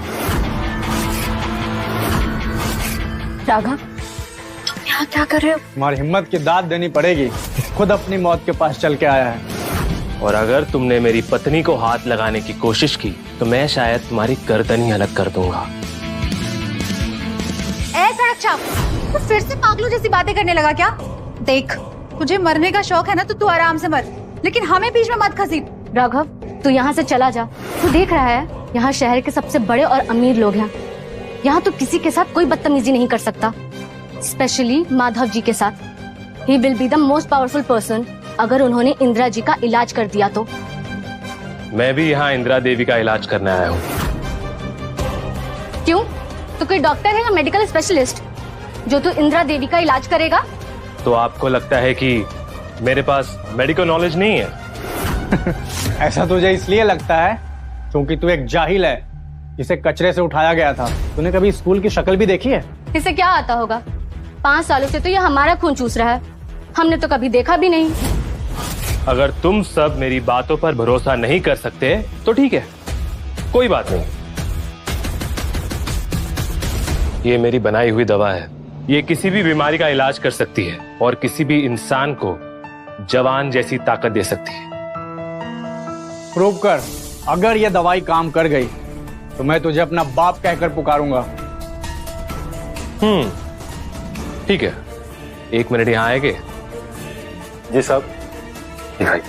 राघव, तुम यहाँ क्या कर रहे हो? तुम्हारी हिम्मत की दाद देनी पड़ेगी, खुद अपनी मौत के पास चल के आया है। और अगर तुमने मेरी पत्नी को हाथ लगाने की कोशिश की तो मैं शायद तुम्हारी गर्दन ही अलग कर दूंगा। ए सड़क छाप, तू फिर से पागलों जैसी बातें करने लगा क्या? देख, तुझे मरने का शौक है ना तो तू आराम से मर, लेकिन हमें बीच में मत घसीट। राघव, तू यहाँ से चला जा। तू देख रहा है यहाँ शहर के सबसे बड़े और अमीर लोग हैं। यहाँ तो किसी के साथ कोई बदतमीजी नहीं कर सकता, स्पेशली माधव जी के साथ। He will be the most powerful person अगर उन्होंने इंदिरा जी का इलाज कर दिया तो। मैं भी यहाँ इंदिरा देवी का इलाज करने आया हूँ। क्यों? तो कोई डॉक्टर है या मेडिकल स्पेशलिस्ट जो तू इंदिरा देवी का इलाज करेगा? तो आपको लगता है कि मेरे पास मेडिकल नॉलेज नहीं है? ऐसा तुझे इसलिए लगता है क्योंकि तू एक जाहिल है जिसे कचरे से उठाया गया था। तूने कभी स्कूल की शक्ल भी देखी है? इसे क्या आता होगा? 5 सालों से तो ये हमारा खून चूस रहा है, हमने तो कभी देखा भी नहीं। अगर तुम सब मेरी बातों पर भरोसा नहीं कर सकते तो ठीक है, कोई बात नहीं। ये मेरी बनाई हुई दवा है, ये किसी भी बीमारी का इलाज कर सकती है और किसी भी इंसान को जवान जैसी ताकत दे सकती है। प्रूव कर। अगर ये दवाई काम कर गई तो मैं तुझे अपना बाप कहकर पुकारूंगा। ठीक है, 1 मिनट यहाँ आएंगे? जी साहब। दिखाई।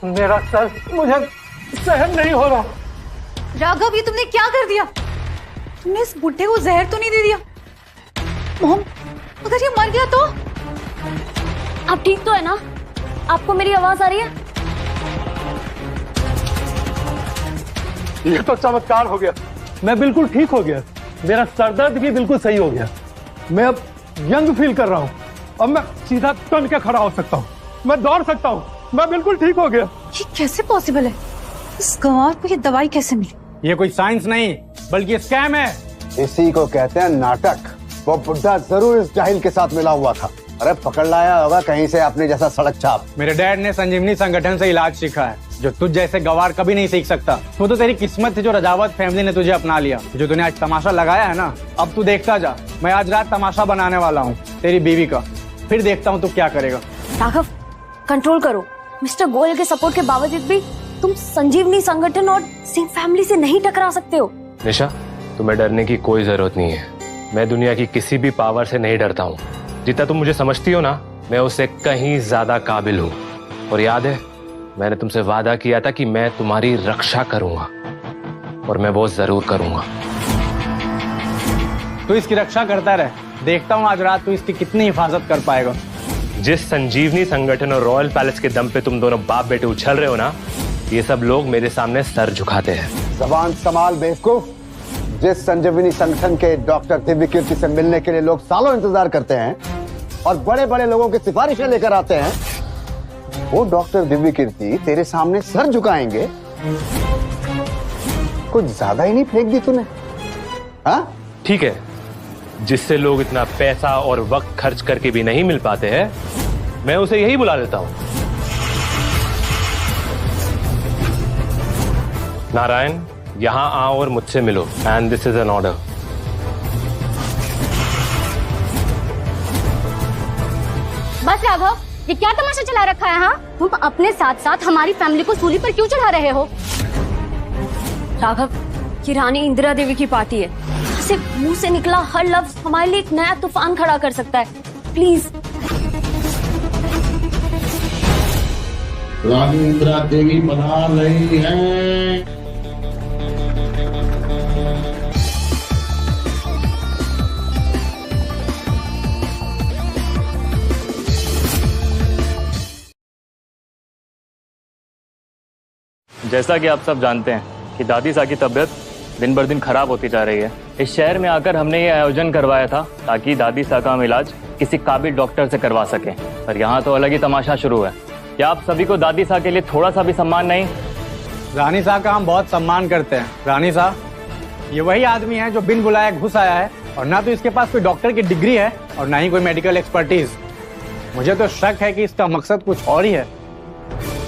मेरा सर मुझे सहन नहीं हो रहा। राघव, ये तुमने क्या कर दिया? तुमने इस बुढ़े को जहर तो नहीं दे दिया? मोम, अगर ये मर गया तो? आप ठीक तो है ना? आपको मेरी आवाज आ रही है? ये तो चमत्कार हो गया, मैं बिल्कुल ठीक हो गया। मेरा सरदर्द भी बिल्कुल सही हो गया। मैं अब यंग फील कर रहा हूँ। अब मैं सीधा तन के खड़ा हो सकता हूँ, मैं दौड़ सकता हूँ, मैं बिल्कुल ठीक हो गया। ये कैसे पॉसिबल है? इस गंवार को ये दवाई कैसे मिली? ये कोई साइंस नहीं बल्कि स्कैम है। इसी को कहते हैं नाटक। वो बुढ़ा जरूर इस जाहिल के साथ मिला हुआ था। अरे पकड़ लाया होगा कहीं से अपने जैसा सड़क छाप। मेरे डैड ने संजीवनी संगठन से इलाज सीखा है जो तुझ जैसे गवार कभी नहीं सीख सकता। वो तो तेरी किस्मत थी जो रजावत फैमिली ने तुझे अपना लिया। जो तूने आज तमाशा लगाया है ना, अब तू देखता जा। मैं आज रात तमाशा बनाने वाला हूँ तेरी बीवी का, फिर देखता हूँ तू क्या करेगा। राघव, कंट्रोल करो। मिस्टर गोयल के सपोर्ट के बावजूद भी तुम संजीवनी संगठन और सिंह फैमिली से नहीं टकरा सकते हो। निशा, तुम्हें डरने की कोई जरूरत नहीं है। मैं दुनिया की किसी भी पावर से नहीं डरता हूँ। जितना तुम मुझे समझती हो ना, मैं उससे कहीं ज्यादा काबिल हूँ। और याद है, मैंने तुमसे वादा किया था कि मैं तुम्हारी रक्षा करूंगा, और मैं वो जरूर करूंगा। तू इसकी रक्षा करता रहे, देखता हूँ आज रात तू इसकी कितनी हिफाजत कर पाएगा। जिस संजीवनी संगठन और रॉयल पैलेस के दम पे तुम दोनों बाप बेटे उछल रहे हो ना, ये सब लोग मेरे सामने सर झुकाते हैं। जबान संभाल बेवकूफ। जिस संजीवनी संगठन के डॉक्टर दिव्य कीर्ति से मिलने के लिए लोग सालों इंतजार करते हैं और बड़े बड़े लोगों की सिफारिशें लेकर आते हैं, वो डॉक्टर दिव्य कीर्ति तेरे सामने सर झुकाएंगे? कुछ ज्यादा ही नहीं फेंक दी तूने? हाँ, ठीक है, जिससे लोग इतना पैसा और वक्त खर्च करके भी नहीं मिल पाते हैं, मैं उसे यही बुला लेता हूं। नारायण, यहां आओ और मुझसे मिलो। And this is an order. बस राघव, ये क्या तमाशा चला रखा है? हाँ, तुम अपने साथ साथ हमारी फैमिली को सूली पर क्यों चढ़ा रहे हो? राघव, ये रानी इंदिरा देवी की पार्टी है। सिर्फ मुंह से निकला हर लफ्ज हमारे लिए एक नया तूफान खड़ा कर सकता है। प्लीज। रानी इंदिरा देवी बना रही है। जैसा कि आप सब जानते हैं कि दादी सा की तबीयत दिन बर दिन खराब होती जा रही है। इस शहर में आकर हमने ये आयोजन करवाया था ताकि दादी सा का हम इलाज किसी काबिल डॉक्टर से करवा सकें, पर यहाँ तो अलग ही तमाशा शुरू है। क्या आप सभी को दादी सा के लिए थोड़ा सा भी सम्मान नहीं? रानी साहब का हम बहुत सम्मान करते हैं। रानी साहब, ये वही आदमी है जो बिन बुलाए घुस आया है और ना तो इसके पास कोई डॉक्टर की डिग्री है और ना ही कोई मेडिकल एक्सपर्टीज। मुझे तो शक है कि इसका मकसद कुछ और ही है।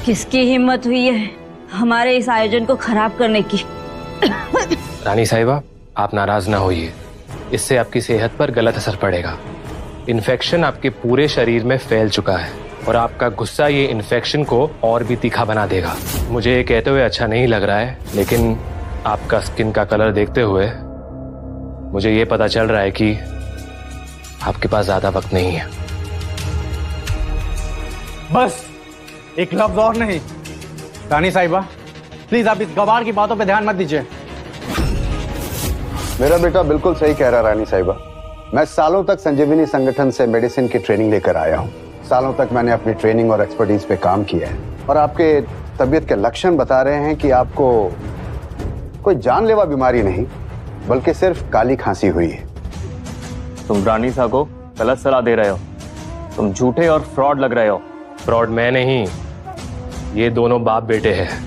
किसकी हिम्मत हुई है हमारे इस आयोजन को खराब करने की? रानी साहिबा, आप नाराज ना होइए, इससे आपकी सेहत पर गलत असर पड़ेगा। इन्फेक्शन आपके पूरे शरीर में फैल चुका है और आपका गुस्सा ये इन्फेक्शन को और भी तीखा बना देगा। मुझे ये कहते हुए अच्छा नहीं लग रहा है, लेकिन आपका स्किन का कलर देखते हुए मुझे ये पता चल रहा है कि आपके पास ज्यादा वक्त नहीं है। बस एक लफ्ज और नहीं। रानी साहिबा, प्लीज आप इस गवार की बातों पे ध्यान मत दीजिए। मेरा बेटा बिल्कुल सही कह रहा रानी साहिबा। मैं सालों तक संजीवनी संगठन से मेडिसिन की ट्रेनिंग लेकर आया हूँ। सालों तक मैंने अपनी ट्रेनिंग और एक्सपर्टीज पे काम किया है और आपके तबीयत के लक्षण बता रहे हैं कि आपको कोई जानलेवा बीमारी नहीं बल्कि सिर्फ काली खांसी हुई है। तुम रानी सा को गलत सलाह दे रहे हो। तुम झूठे और फ्रॉड लग रहे हो। फ्रॉड मैं नहीं, ये दोनों बाप बेटे हैं।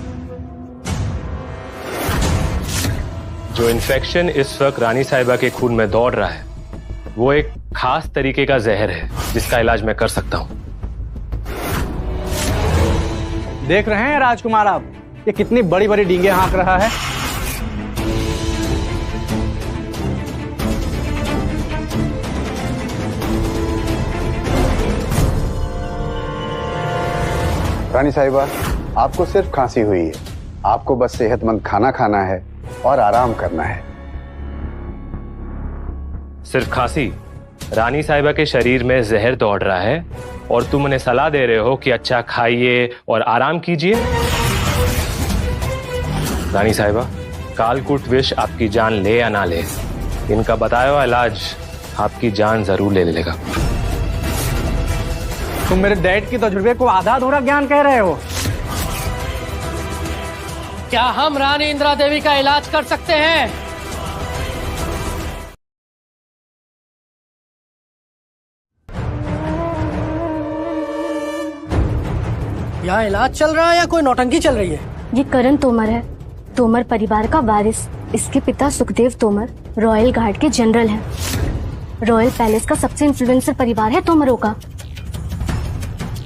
जो इन्फेक्शन इस वक्त रानी साहिबा के खून में दौड़ रहा है वो एक खास तरीके का जहर है जिसका इलाज मैं कर सकता हूं। देख रहे हैं राजकुमार आप, ये कितनी बड़ी बड़ी डींगे हाँक रहा है। रानी साहिबा, आपको सिर्फ खांसी हुई है। आपको बस सेहतमंद खाना खाना है और आराम करना है। सिर्फ खांसी? रानी साहिबा के शरीर में जहर दौड़ रहा है और तुम उन्हें सलाह दे रहे हो कि अच्छा खाइए और आराम कीजिए। रानी साहिबा, कालकूट विष आपकी जान ले या ना ले, इनका बताया हुआ इलाज आपकी जान जरूर ले लेगा। तुम मेरे डैड की तजुर्बे को आधा अधूरा ज्ञान कह रहे हो। क्या हम रानी इंदिरा देवी का इलाज कर सकते हैं? यहाँ इलाज चल रहा है या कोई नौटंकी चल रही है? ये करण तोमर है, तोमर परिवार का वारिस। इसके पिता सुखदेव तोमर रॉयल गार्ड के जनरल हैं। रॉयल पैलेस का सबसे इन्फ्लुएंसर परिवार है तोमरों का।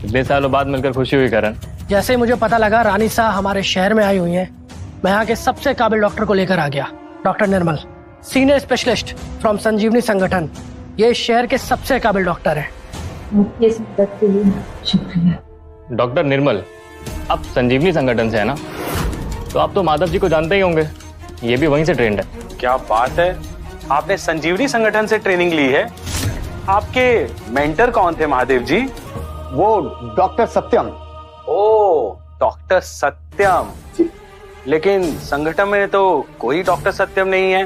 इतने सालों बाद मिलकर खुशी हुई करण। जैसे ही मुझे पता लगा रानी शाह हमारे शहर में आई हुई हैं, मैं यहाँ के सबसे काबिल डॉक्टर को लेकर आ गया। Doctor Nirmal, senior specialist from Sanjeevani Sangathan. ये इस शहर के सबसे काबिल डॉक्टर है। शुक्रिया। डॉक्टर निर्मल, आप संजीवनी संगठन से है ना? तो आप तो माधव जी को जानते ही होंगे, ये भी वहीं से ट्रेंड है। क्या बात है, आपने संजीवनी संगठन से ट्रेनिंग ली है? आपके मेंटर कौन थे महादेव जी? वो डॉक्टर सत्यम। ओ, डॉक्टर सत्यम। लेकिन संगठन में तो कोई डॉक्टर सत्यम नहीं है।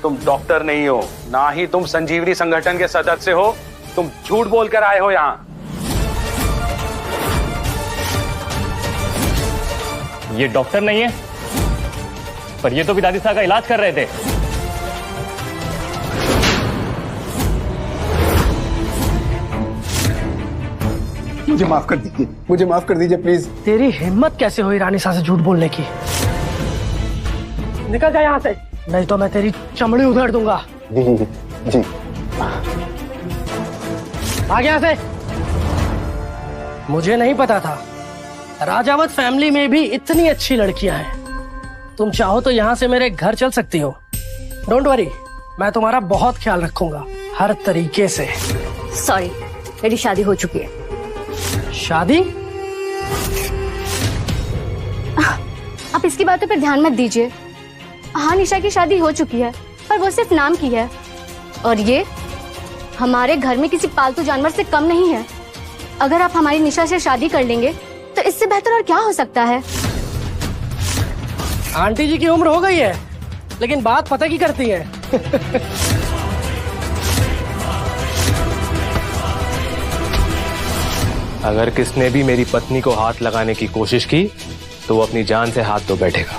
तुम डॉक्टर नहीं हो, ना ही तुम संजीवनी संगठन के सदस्य हो। तुम झूठ बोलकर आए हो यहाँ। ये डॉक्टर नहीं है, पर ये तो भी दादी साहब का इलाज कर रहे थे। मुझे माफ कर दीजिए, मुझे माफ कर दीजिए प्लीज। तेरी हिम्मत कैसे हुई रानी शाह से झूठ बोलने की? निकल जा यहाँ से, नहीं तो मैं तेरी चमड़ी उधेड़ दूंगा। जी जी। भाग यहाँ से। मुझे नहीं पता था राजावत फैमिली में भी इतनी अच्छी लड़कियां हैं। तुम चाहो तो यहाँ से मेरे घर चल सकती हो। डोंट वरी, मैं तुम्हारा बहुत ख्याल रखूंगा हर तरीके से। सॉरी, मेरी शादी हो चुकी है। शादी? आप इसकी बातों पर ध्यान मत दीजिए। हाँ, निशा की शादी हो चुकी है, पर वो सिर्फ नाम की है। और ये हमारे घर में किसी पालतू जानवर से कम नहीं है। अगर आप हमारी निशा से शादी कर लेंगे तो इससे बेहतर और क्या हो सकता है? आंटी जी की उम्र हो गई है, लेकिन बात पता की करती है। अगर किसने भी मेरी पत्नी को हाथ लगाने की कोशिश की तो वो अपनी जान से हाथ धो बैठेगा।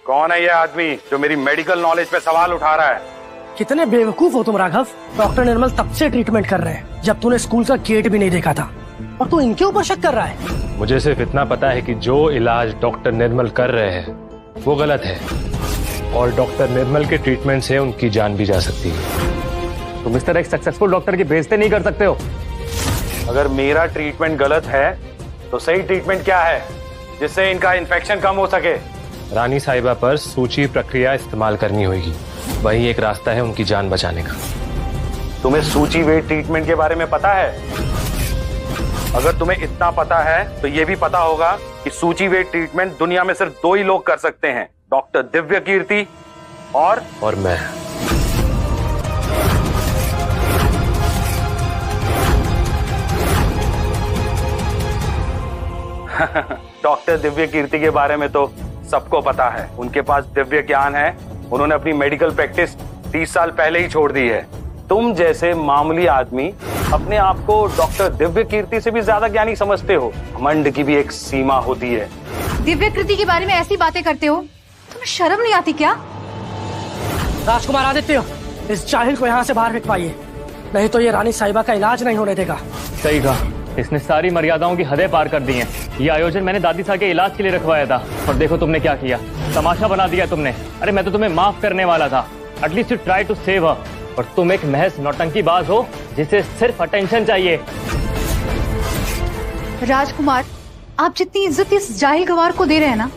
कौन है ये आदमी जो मेरी मेडिकल नॉलेज पे सवाल उठा रहा है? कितने बेवकूफ हो तुम राघव। डॉक्टर निर्मल तब से ट्रीटमेंट कर रहे हैं जब तूने स्कूल का गेट भी नहीं देखा था, और तू इनके ऊपर शक कर रहा है। मुझे सिर्फ इतना पता है कि जो इलाज डॉक्टर निर्मल कर रहे हैं वो गलत है, और डॉक्टर निर्मल के ट्रीटमेंट से उनकी जान भी जा सकती है। तुम इस तरह एक सक्सेसफुल डॉक्टर की बेइज्जती नहीं कर सकते हो। अगर मेरा ट्रीटमेंट गलत है तो सही ट्रीटमेंट क्या है जिससे इनका इन्फेक्शन कम हो सके? रानी साहिबा पर सूची प्रक्रिया इस्तेमाल करनी होगी, वही एक रास्ता है उनकी जान बचाने का। तुम्हें सूची वेट ट्रीटमेंट के बारे में पता है? अगर तुम्हें इतना पता है तो ये भी पता होगा कि सूची वेट ट्रीटमेंट दुनिया में सिर्फ 2 ही लोग कर सकते हैं, डॉक्टर दिव्य कीर्ति और मैं। डॉक्टर दिव्य कीर्ति के बारे में तो सबको पता है, उनके पास दिव्य ज्ञान है। उन्होंने अपनी मेडिकल प्रैक्टिस 30 साल पहले ही छोड़ दी है। तुम जैसे मामूली आदमी अपने आप को डॉक्टर दिव्य कीर्ति से भी ज्यादा ज्ञानी समझते हो। घमंड की भी एक सीमा होती है। दिव्य कृति के बारे में ऐसी बातें करते हो, तुम्हें शर्म नहीं आती क्या? राजकुमार आदित्य, इस जाहिल को यहाँ से बाहर भिजवाइए, नहीं तो ये रानी साहिबा का इलाज नहीं होने देगा। सही कहा, इसने सारी मर्यादाओं की हदें पार कर दी हैं। ये आयोजन मैंने दादी साहब के इलाज के लिए रखवाया था, और देखो तुमने क्या किया, तमाशा बना दिया तुमने। अरे मैं तो तुम्हें माफ करने वाला था, at least you try to save her, और तुम एक महज नौटंकीबाज हो जिसे सिर्फ अटेंशन चाहिए। राजकुमार, आप जितनी इज्जत इस जाहिल गवार को दे रहे हैं ना,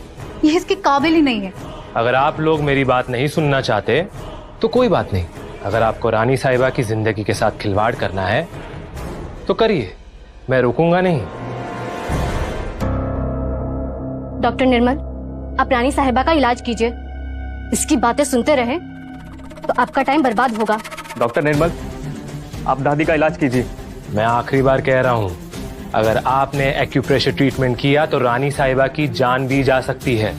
ये इसके काबिल ही नहीं है। अगर आप लोग मेरी बात नहीं सुनना चाहते तो कोई बात नहीं। अगर आपको रानी साहिबा की जिंदगी के साथ खिलवाड़ करना है तो करिए, मैं रुकूंगा नहीं। डॉक्टर निर्मल, आप रानी साहिबा का इलाज कीजिए। इसकी बातें सुनते रहे तो आपका टाइम बर्बाद होगा। डॉक्टर निर्मल, आप दादी का इलाज कीजिए। मैं आखिरी बार कह रहा हूं, अगर आपने एक्यूप्रेशर ट्रीटमेंट किया तो रानी साहिबा की जान भी जा सकती है।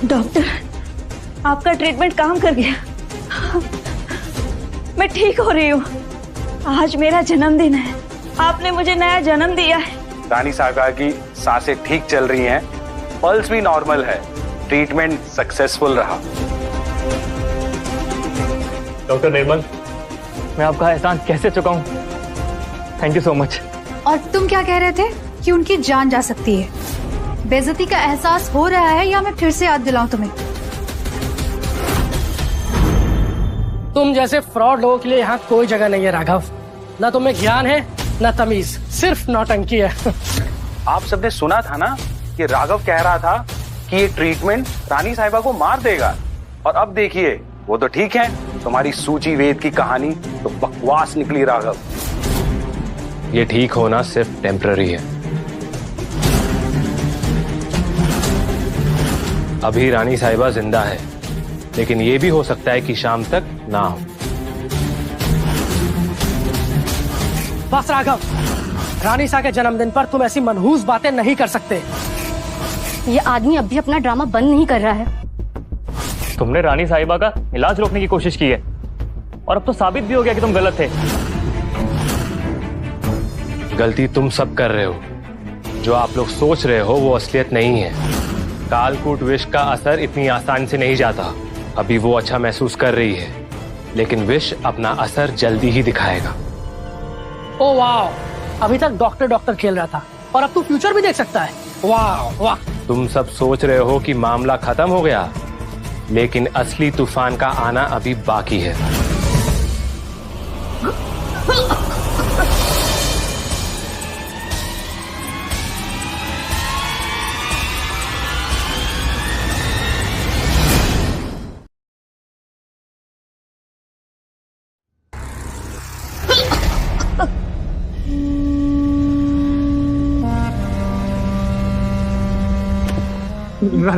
डॉक्टर, आपका ट्रीटमेंट काम कर गया। मैं ठीक हो रही हूँ। आज मेरा जन्मदिन है, आपने मुझे नया जन्म दिया है। रानी साहिबा की सांसें ठीक चल रही हैं, पल्स भी नॉर्मल है, ट्रीटमेंट सक्सेसफुल रहा। डॉक्टर निर्मल, मैं आपका एहसान कैसे चुकाऊं? Thank you so much. और तुम क्या कह रहे थे कि उनकी जान जा सकती है? बेइज्जती का एहसास हो रहा है या मैं फिर से याद दिलाऊं तुम्हें? तुम जैसे फ्रॉड लोगों के लिए यहाँ कोई जगह नहीं है राघव। न तुम्हें ज्ञान है न तमीज, सिर्फ नौटंकी है। आप सबने सुना था ना कि राघव कह रहा था कि ये ट्रीटमेंट रानी साहिबा को मार देगा, और अब देखिए वो तो ठीक है। तुम्हारी सूची वेद की कहानी तो बकवास निकली राघव। ये ठीक होना सिर्फ टेम्पररी है। अभी रानी साहिबा जिंदा है, लेकिन ये भी हो सकता है कि शाम तक ना हो। बस राघव, रानी सा के जन्मदिन पर तुम ऐसी मनहूस बातें नहीं कर सकते। ये आदमी अब भी अपना ड्रामा बंद नहीं कर रहा है। तुमने रानी साहिबा का इलाज रोकने की कोशिश की है, और अब तो साबित भी हो गया कि तुम गलत थे। गलती तुम सब कर रहे हो। जो आप लोग सोच रहे हो वो असलियत नहीं है। कालकूट विष का असर इतनी आसान से नहीं जाता। अभी वो अच्छा महसूस कर रही है, लेकिन विष अपना असर जल्दी ही दिखाएगा। ओ वाह, अभी तक डॉक्टर डॉक्टर खेल रहा था और अब तू फ्यूचर भी देख सकता है। वाह वाह। तुम सब सोच रहे हो कि मामला खत्म हो गया, लेकिन असली तूफान का आना अभी बाकी है।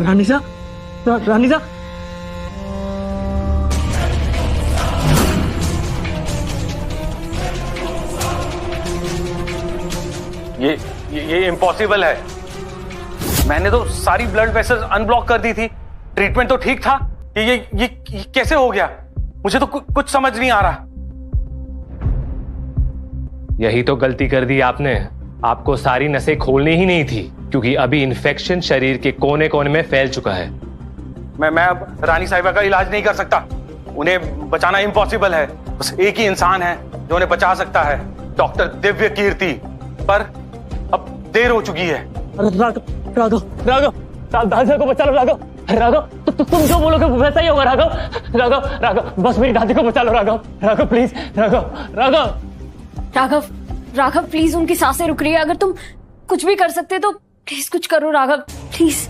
रानीसा, रानीसा, ये इम्पॉसिबल है। मैंने तो सारी ब्लड वेसल्स अनब्लॉक कर दी थी, ट्रीटमेंट तो ठीक था। ये कैसे हो गया? मुझे तो कुछ समझ नहीं आ रहा। यही तो गलती कर दी आपने। आपको सारी नसें खोलनी ही नहीं थी, क्योंकि अभी इन्फेक्शन शरीर के कोने कोने में फैल चुका है। मैं अब रानी साहिबा का इलाज नहीं कर सकता। उन्हें बचाना इम्पॉसिबल है। बस एक ही इंसान है जो उन्हें बचा सकता है, डॉक्टर दिव्य कीर्ति। पर अब देर हो चुकी है। राघव, दादी को बचा लो। राघव, तुम जो बोलोगे वैसा ही होगा। राघव, बस मेरी दादी को बचा लो। राघव प्लीज, राघव प्लीज, उनकी सांसें रुक रही है। अगर तुम कुछ भी कर सकते तो प्लीज कुछ करो राघव, प्लीज।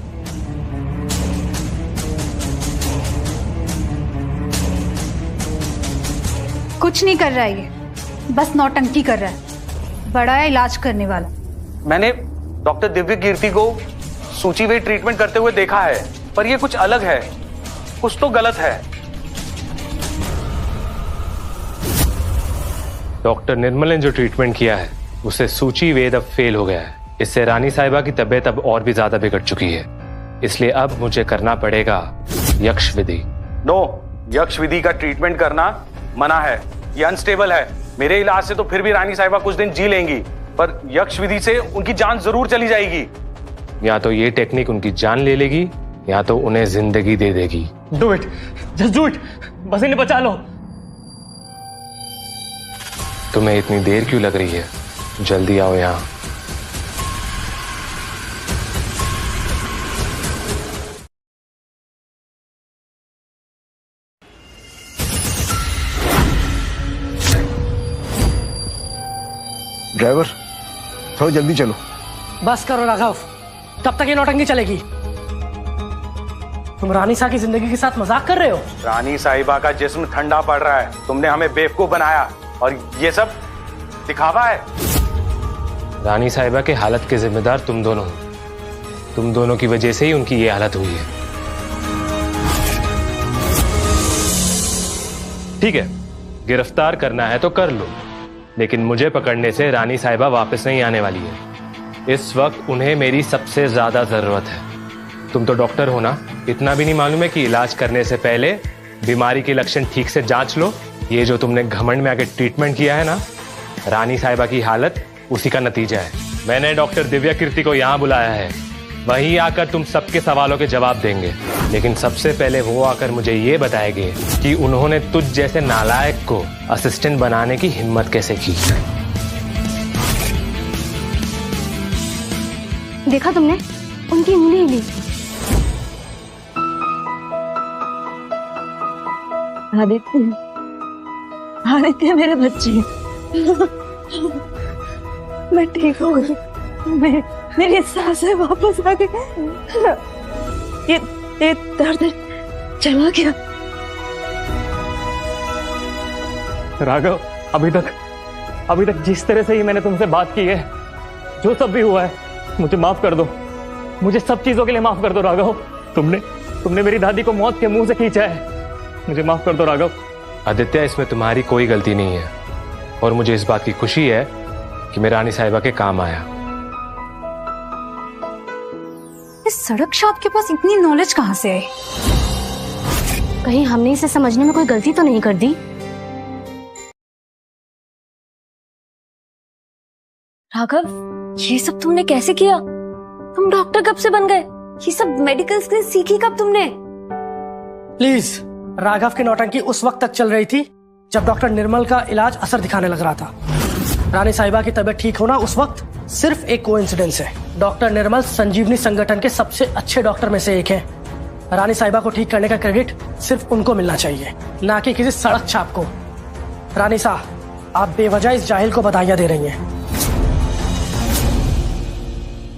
कुछ नहीं कर रहा है ये, बस नौटंकी कर रहा है। बड़ा है इलाज करने वाला। मैंने डॉक्टर दिव्य कीर्ति को सूचीवेद ट्रीटमेंट करते हुए देखा है, पर ये कुछ अलग है। कुछ तो गलत है। डॉक्टर निर्मल ने जो ट्रीटमेंट किया है उससे सूचीवेद अब फेल हो गया है। इससे रानी साहिबा की तबीयत अब और भी ज्यादा बिगड़ चुकी है। इसलिए अब मुझे करना पड़ेगा यक्ष विधि। नो, यक्ष विधि का ट्रीटमेंट करना मना है। ये अनस्टेबल है। मेरे इलाज से तो फिर भी रानी साहिबा कुछ दिन जी लेंगी, पर यक्ष विधि से उनकी जान जरूर चली जाएगी। या तो ये टेक्निक उनकी जान ले लेगी या तो उन्हें जिंदगी दे देगी। Do it, just do it, बस इन्हें बचा लो। तुम्हें इतनी देर क्यों लग रही है? जल्दी आओ यहाँ। ड्राइवर, थोड़ा जल्दी चलो। बस करो राघव, कब तक ये नौटंकी चलेगी? तुम रानी सा की जिंदगी के साथ मजाक कर रहे हो? रानी साहिबा का जिस्म ठंडा पड़ रहा है। तुमने हमें बेवकूफ बनाया और ये सब दिखावा है। रानी साहिबा के हालत के जिम्मेदार तुम दोनों हो। तुम दोनों की वजह से ही उनकी ये हालत हुई है। ठीक है, गिरफ्तार करना है तो कर लो, लेकिन मुझे पकड़ने से रानी साहिबा वापस नहीं आने वाली है। इस वक्त उन्हें मेरी सबसे ज्यादा जरूरत है। तुम तो डॉक्टर हो ना, इतना भी नहीं मालूम है कि इलाज करने से पहले बीमारी के लक्षण ठीक से जांच लो। ये जो तुमने घमंड में आके ट्रीटमेंट किया है ना, रानी साहिबा की हालत उसी का नतीजा है। मैंने डॉक्टर दिव्या कीर्ति को यहाँ बुलाया है। वहीं आकर तुम सबके सवालों के जवाब देंगे, लेकिन सबसे पहले वो आकर मुझे ये बताएंगे कि उन्होंने तुझ जैसे नालायक को असिस्टेंट बनाने की हिम्मत कैसे की। देखा तुमने, उनकी उंगली हिली। आदित्य मेरे बच्चे, मैं ठीक हो गई। मेरी सांसें वापस आ गई। ये दर्द चला गया। राघव, अभी तक जिस तरह से ही मैंने तुमसे बात की है, जो सब भी हुआ है, मुझे माफ कर दो। मुझे सब चीजों के लिए माफ कर दो राघव। तुमने मेरी दादी को मौत के मुंह से खींचा है। मुझे माफ कर दो राघव। आदित्य, इसमें तुम्हारी कोई गलती नहीं है और मुझे इस बात की खुशी है कि मैं रानी साहिबा के काम आया। इस सड़क छाप के पास इतनी नॉलेज कहां से आई? कहीं हमने इसे समझने में कोई गलती तो नहीं कर दी? राघव, ये सब तुमने कैसे किया? तुम डॉक्टर कब से बन गए? ये सब मेडिकल स्किल्स सीखी कब तुमने? प्लीज, राघव की नौटंकी उस वक्त तक चल रही थी जब डॉक्टर निर्मल का इलाज असर दिखाने लग रहा था। रानी साहिबा की तबीयत ठीक होना उस वक्त सिर्फ एक कोइंसिडेंस है। डॉक्टर निर्मल संजीवनी संगठन के सबसे अच्छे डॉक्टर में से एक है। रानी साहिबा को ठीक करने का क्रेडिट सिर्फ उनको मिलना चाहिए, ना कि किसी सड़क छाप को। रानी साहब, आप बेवजह इस जाहिल को बधाइयां दे रही हैं।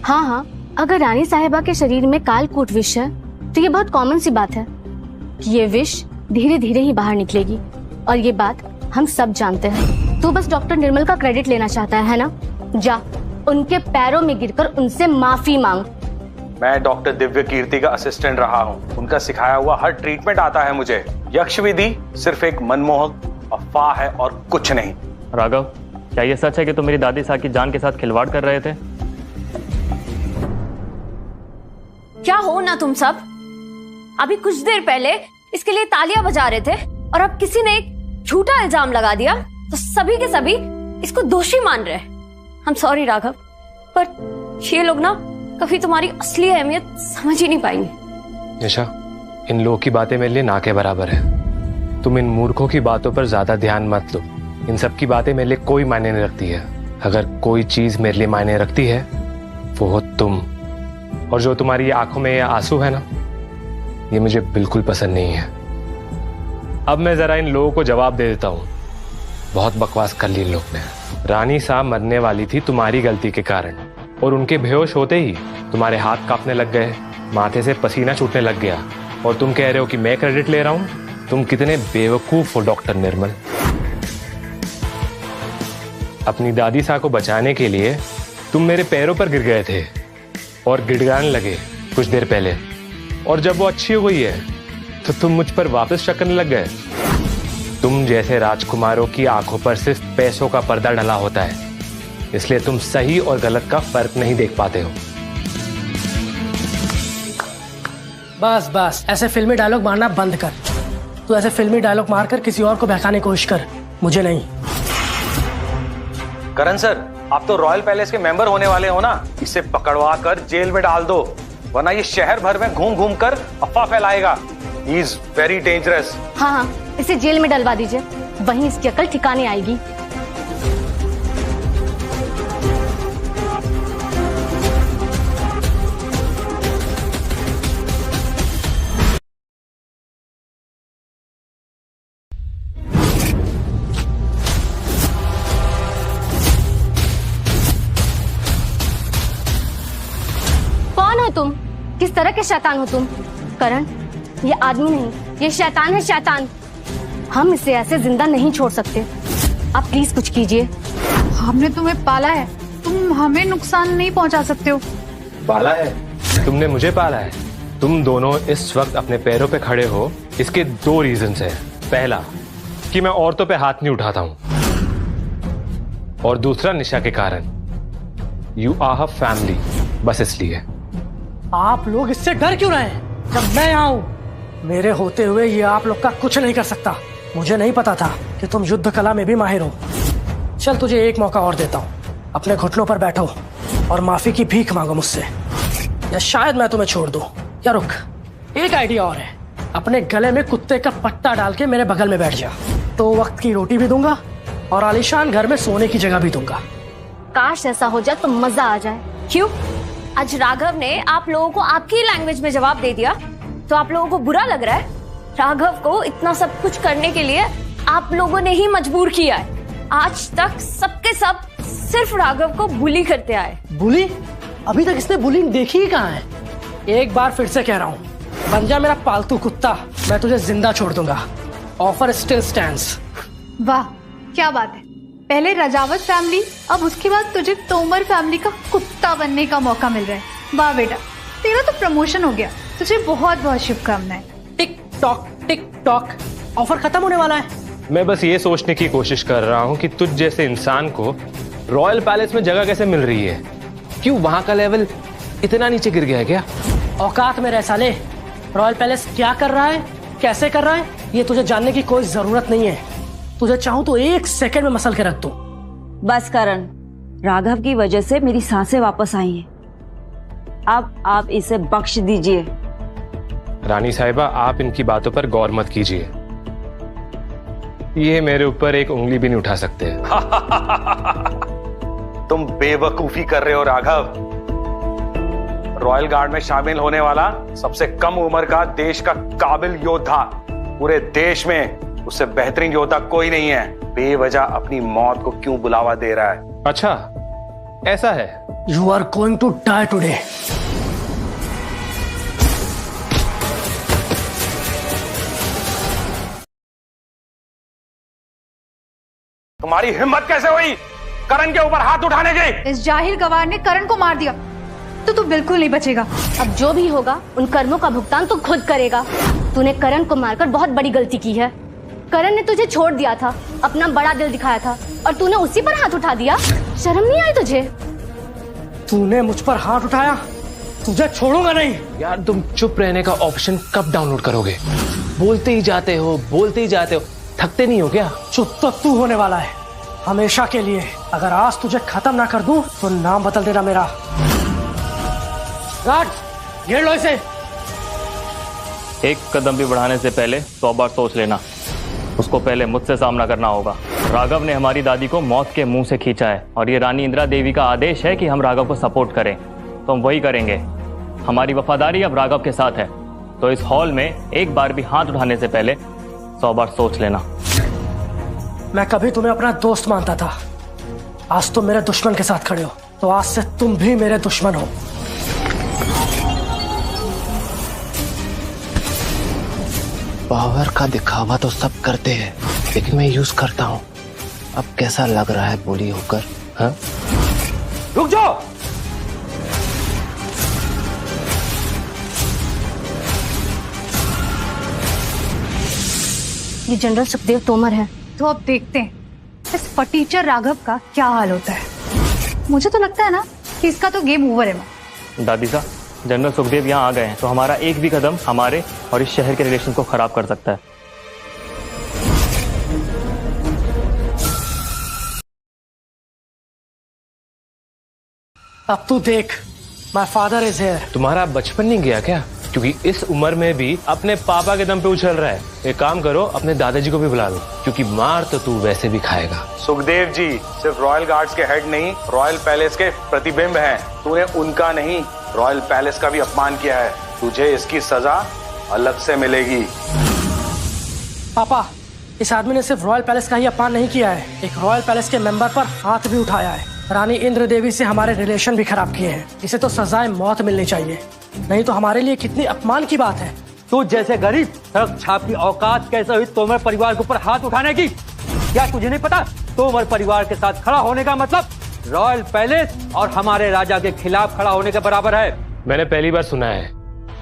हाँ, अगर रानी साहिबा के शरीर में कालकूट विष है तो ये बहुत कॉमन सी बात है कि ये विष धीरे धीरे ही बाहर निकलेगी, और ये बात हम सब जानते हैं। तू बस डॉक्टर निर्मल का क्रेडिट लेना चाहता है ना? जा उनके पैरों में गिरकर उनसे माफी मांग। मैं डॉक्टर दिव्य कीर्ति का असिस्टेंट रहा हूँ। उनका सिखाया हुआ हर ट्रीटमेंट आता है मुझे। यक्ष विधि सिर्फ एक मनमोहक अफवाह है और कुछ नहीं। राघव, क्या ये सच है कि तुम मेरी दादी साहब की जान के साथ खिलवाड़ कर रहे थे? क्या हो ना तुम सब? अभी कुछ देर पहले इसके लिए तालियां बजा रहे थे और अब किसी ने एक झूठा इल्जाम लगा दिया तो सभी के सभी इसको दोषी मान रहे। हम सॉरी राघव, पर ये लोग ना कभी तुम्हारी असली अहमियत समझ ही नहीं पाएंगे। निशा, इन लोगों की बातें मेरे लिए ना के बराबर है। तुम इन मूर्खों की बातों पर ज्यादा ध्यान मत लो। इन सब की बातें मेरे लिए कोई मायने नहीं रखती है। अगर कोई चीज मेरे लिए मायने रखती है वो हो तुम। और जो तुम्हारी आंखों में ये आंसू है ना, ये मुझे बिल्कुल पसंद नहीं है। अब मैं जरा इन लोगों को जवाब दे देता हूँ। बहुत बकवास कर ली इन लोग ने। रानी साहब मरने वाली थी तुम्हारी गलती के कारण, और उनके बेहोश होते ही तुम्हारे हाथ कांपने लग गए, माथे से पसीना छूटने लग गया, और तुम कह रहे हो कि मैं क्रेडिट ले रहा हूं। तुम कितने बेवकूफ हो डॉक्टर निर्मल। अपनी दादी साहब को बचाने के लिए तुम मेरे पैरों पर गिर गए थे और गिड़गिड़ाने लगे कुछ देर पहले, और जब वो अच्छी हो गई है तो तुम मुझ पर वापस शक करने लग गए। तुम जैसे राजकुमारों की आंखों पर सिर्फ पैसों का पर्दा डला होता है, इसलिए तुम सही और गलत का फर्क नहीं देख पाते हो। बस बस, ऐसे फिल्मी डायलॉग मारना बंद कर। तू ऐसे फिल्मी डायलॉग मारकर किसी और को बहकाने की कोशिश कर, मुझे नहीं। करण सर, आप तो रॉयल पैलेस के मेंबर होने वाले हो ना। इसे पकड़वा कर जेल में डाल दो, वरना ये शहर भर में घूम घूम कर अफवाह फैलाएगा। He is very dangerous. हाँ हाँ, इसे जेल में डलवा दीजिए, वहीं इसकी अकल ठिकाने आएगी। कौन हो तुम? किस तरह के शैतान हो तुम? करण, ये आदमी नहीं, ये शैतान है, शैतान। हम इसे ऐसे जिंदा नहीं छोड़ सकते। आप प्लीज कुछ कीजिए। हमने तुम्हें पाला है, तुम हमें नुकसान नहीं पहुंचा सकते हो। पाला है? तुमने मुझे पाला है। तुम दोनों इस वक्त अपने पैरों पे खड़े हो, इसके दो रीजंस हैं। पहला कि मैं औरतों पे हाथ नहीं उठाता हूं, और दूसरा निशा के कारण। यू आर हर फैमिली, बस इसलिए। आप लोग इससे डर क्यों रहे हैं? जब मैं यहाँ हूँ, मेरे होते हुए ये आप लोग का कुछ नहीं कर सकता। मुझे नहीं पता था कि तुम युद्ध कला में भी माहिर हो। चल, तुझे एक मौका और देता हूँ। अपने घुटनों पर बैठो और माफी की भीख मांगो मुझसे, या शायद मैं तुम्हें छोड़ दूं। या रुक, एक आइडिया और है। अपने गले में कुत्ते का पट्टा डाल के मेरे बगल में बैठ जा, तो वक्त की रोटी भी दूंगा और आलीशान घर में सोने की जगह भी दूंगा। काश ऐसा हो जाए तो मजा आ जाए। क्यों? आज राघव ने आप लोगों को आपकी लैंग्वेज में जवाब दे दिया तो आप लोगों को बुरा लग रहा है? राघव को इतना सब कुछ करने के लिए आप लोगों ने ही मजबूर किया है। आज तक सबके सब सिर्फ राघव को बुली करते आए। बुली? अभी तक इसने बुलिंग देखी ही कहाँ है? एक बार फिर से कह रहा हूँ, बन जा मेरा पालतू कुत्ता, मैं तुझे जिंदा छोड़ दूंगा। Offer still stands. वाह, क्या बात है। पहले रजावत फैमिली, अब उसके बाद तुझे तोमर फैमिली का कुत्ता बनने का मौका मिल रहा है। वाह बेटा, तेरा तो प्रमोशन हो गया। तुझे बहुत बहुत शुभकामनाएं। टिक टॉक, ऑफर खत्म होने वाला है। मैं बस ये सोचने की कोशिश कर रहा हूँ कि तुझ जैसे इंसान को रॉयल पैलेस में जगह कैसे मिल रही है। क्यों वहां का लेवल इतना नीचे गिर गया है क्या? औकात में रह साले। रॉयल पैलेस क्या कर रहा है, कैसे कर रहा है, ये तुझे जानने की कोई जरूरत नहीं है। तुझे चाहूं तो एक सेकंड में मसल के रख दूं। बस करण, राघव की वजह से मेरी सांसें वापस आई हैं। अब आप इसे बख्श दीजिए। रानी साहिबा, आप इनकी बातों पर गौर मत कीजिए। ये मेरे ऊपर एक उंगली भी नहीं उठा सकते। तुम बेवकूफी कर रहे हो राघव। रॉयल गार्ड में शामिल होने वाला सबसे कम उम्र का देश का काबिल योद्धा। पूरे देश में उससे बेहतरीन योद्धा कोई नहीं है। बेवजह अपनी मौत को क्यों बुलावा दे रहा है? अच्छा, ऐसा है? You are going to die today. तुम्हारी हिम्मत कैसे हुई करण के ऊपर हाथ उठाने की? इस जाहिल गवार ने करण को मार दिया तो तू बिल्कुल नहीं बचेगा। अब जो भी होगा उन कर्मों का भुगतान तू खुद करेगा। तूने करण को मारकर बहुत बड़ी गलती की है। करण ने तुझे छोड़ दिया था, अपना बड़ा दिल दिखाया था, और तूने उसी पर हाथ उठा दिया। शर्म नहीं आई तुझे? तूने मुझ पर हाथ उठाया, तुझे छोड़ूंगा नहीं। यार तुम चुप रहने का ऑप्शन कब डाउनलोड करोगे? बोलते ही जाते हो, थकते नहीं हो क्या? चुप तो तू होने वाला है हमेशा के लिए। अगर आज तुझे खत्म ना कर दूं तो नाम बदल देना मेरा। गार्ड, घेर लो इसे। एक कदम भी बढ़ाने से पहले 100 बार सोच लेना। उसको पहले मुझसे सामना करना होगा। राघव ने हमारी दादी को मौत के मुंह से खींचा है और ये रानी इंदिरा देवी का आदेश है कि हम राघव को सपोर्ट करें, तो हम वही करेंगे। हमारी वफादारी अब राघव के साथ है, तो इस हॉल में एक बार भी हाथ उठाने से पहले 100 बार सोच लेना। मैं कभी तुम्हें अपना दोस्त मानता था, आज तुम मेरे दुश्मन के साथ खड़े हो, तो आज से तुम भी मेरे दुश्मन हो। पावर का दिखावा तो सब करते हैं, लेकिन मैं यूज करता हूँ। अब कैसा लग रहा है बोली होकर? हाँ? रुक जाओ। ये जनरल सुखदेव तोमर है। तो अब देखते हैं इस फटीचर राघव का क्या हाल होता है। मुझे तो लगता है ना कि इसका तो गेम ओवर है। दादी साहब, जनरल सुखदेव यहाँ आ गए हैं, तो हमारा एक भी कदम हमारे और इस शहर के रिलेशन को खराब कर सकता है। अब तू देख, माय फादर इज हियर। तुम्हारा बचपन नहीं गया क्या? क्योंकि इस उम्र में भी अपने पापा के दम पे उछल रहा है। एक काम करो, अपने दादाजी को भी बुला लो, क्योंकि मार तो तू वैसे भी खाएगा। सुखदेव जी सिर्फ रॉयल गार्ड्स के हेड नहीं, रॉयल पैलेस के प्रतिबिंब हैं। तूने उनका नहीं, रॉयल पैलेस का भी अपमान किया है। तुझे इसकी सजा अलग से मिलेगी। पापा, इस आदमी ने सिर्फ रॉयल पैलेस का ही अपमान नहीं किया है, एक रॉयल पैलेस के मेंबर पर हाथ भी उठाया है। रानी इंद्र देवी से हमारे रिलेशन भी खराब किए हैं। इसे तो सजाए मौत मिलनी चाहिए, नहीं तो हमारे लिए कितनी अपमान की बात है। तू जैसे गरीब सड़क छाप की औकात कैसे हुई तोमर परिवार के ऊपर हाथ उठाने की? क्या तुझे नहीं पता तोमर परिवार के साथ खड़ा होने का मतलब रॉयल पैलेस और हमारे राजा के खिलाफ खड़ा होने के बराबर है? मैंने पहली बार सुना है